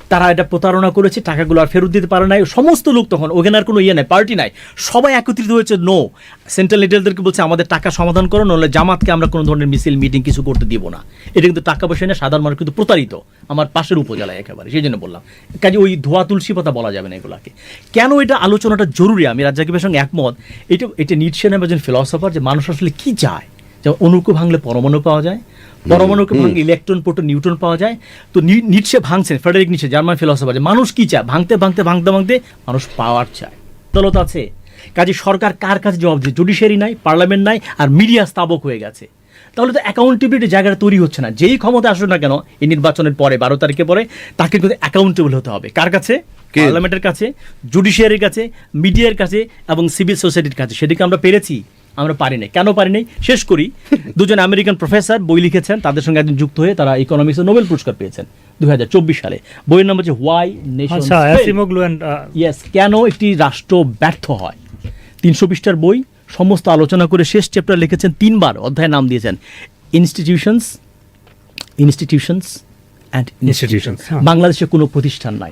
S3: তারা এটা প্রতারণা করেছে, টাকাগুলো আর ফেরত দিতে পারে না। সমস্ত লোক তখন ওখানে আর কোনো ইয়ে নাই, পার্টি নাই, সবাই একত্রিত হয়েছে। নো, সেন্ট্রাল লিডারদেরকে বলছে আমাদের টাকা সমাধান করো, নাহলে জামাতকে আমরা কোনো ধরনের মিছিল মিটিং কিছু করতে দিব না। এটা কিন্তু টাকা পয়সা নিয়ে সাধারণ মানুষ কিন্তু প্রতারিত, আমার পাশের উপজেলায় একেবারে, সেই জন্য বললাম। কাজে ওই ধোয়া তুলসী পাতা বলা যাবে না এগুলাকে। কেন এটা আলোচনাটা জরুরি, আমি রাজ্জাকি ভাইয়ের সঙ্গে একমত। এটা নিটশে নামে একজন ফিলসফার, যে মানুষ আসলে কি চায়। যেমন অণুকে ভাঙলে পরমাণু পাওয়া যায়, পরমাণুকে ভাঙলে ইলেকট্রন, প্রোটন, নিউট্রন পাওয়া যায়। তো নিটশে ভাঙছেন, ফ্রেডারিক নিটশে, জার্মান ফিলসফার, যে মানুষ কি চায়, ভাঙতে মানুষ পাওয়ার চায়, আদালত আছে। কাজে সরকার কার কাছে জবাব দিচ্ছে? জুডিশিয়ারি নাই, পার্লামেন্ট নাই, আর মিডিয়া স্তাবক হয়ে গেছে। তাহলে তো অ্যাকাউন্টেবিলিটি জায়গাটা তৈরি হচ্ছে না। যেই ক্ষমতা আসুক না কেন এই নির্বাচনের পরে, 12 তারিখে পরে, তাকে কিন্তু অ্যাকাউন্টেবল হতে হবে। কার কাছে? পার্লামেন্টের কাছে, জুডিশিয়ারির কাছে, মিডিয়ার কাছে এবং সিভিল সোসাইটির কাছে। সেদিকে আমরা পেরেছি? আমরা পারি নাই। কেন পারি নাই? শেষ করি। দুজন আমেরিকান প্রফেসর বই লিখেছেন, তাদের সঙ্গে একজন যুক্ত হয়ে তারা ইকোনমিক্সে নোবেল পুরস্কার পেয়েছেন 2024 সালে। বইয়ের নাম হচ্ছে হোয়াই নেশন
S2: আচ্ছা, অ্যাসিমোগ্লু এন্ড
S3: ইয়েস, কেন একটি রাষ্ট্র ব্যর্থ হয়। 300 পৃষ্ঠার বই, সমস্ত আলোচনা করে শেষ চ্যাপ্টার লিখেছেন, 3 বার অধ্যায় নাম দিয়েছেন ইনস্টিটিউশনস অ্যান্ড ইনস্টিটিউশনস।
S2: হ্যাঁ।
S3: বাংলাদেশে কোনো প্রতিষ্ঠান নাই,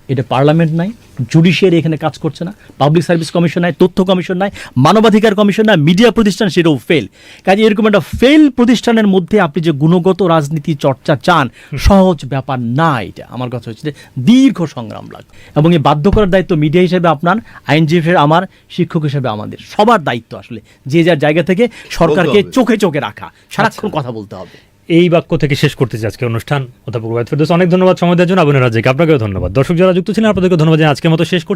S3: এটা পার্লামেন্ট নাই, জুডিশিয়ারি এখানে কাজ করছে না, পাবলিক সার্ভিস কমিশন নাই, তথ্য কমিশন নাই, মানবাধিকার কমিশন নাই, মিডিয়া প্রতিষ্ঠান সেটাও ফেল। কাজে এরকম একটা ফেল প্রতিষ্ঠানের মধ্যে আপনি যে গুণগত রাজনীতি চর্চা চান, সহজ ব্যাপার না। এটা আমার কথা হচ্ছে যে দীর্ঘ সংগ্রাম লাগবে, এবং এই বাধ্য করার দায়িত্ব মিডিয়া হিসেবে আপনার, আইনজীবী হিসেবে আমার, শিক্ষক হিসেবে আমাদের, সবার দায়িত্ব আসলে যে যার জায়গা থেকে সরকারকে
S1: বলতে হবে।
S3: চোখে রাখা, সারাক্ষণ কথা বলতে হবে।
S2: এই বাক্য থেকে শেষ করতেছি আজকে অনুষ্ঠান। অধ্যাপক রুবায়েত ফেরদৌস, অনেক ধন্যবাদ সময় দেওয়ার জন্য। আবুনের রাজ্জাকি, আপনাকেও ধন্যবাদ। দর্শক যারা যুক্ত ছিলেন, আপনাদেরকে ধন্যবাদ জানিয়ে আজকের মতো শেষ করছি।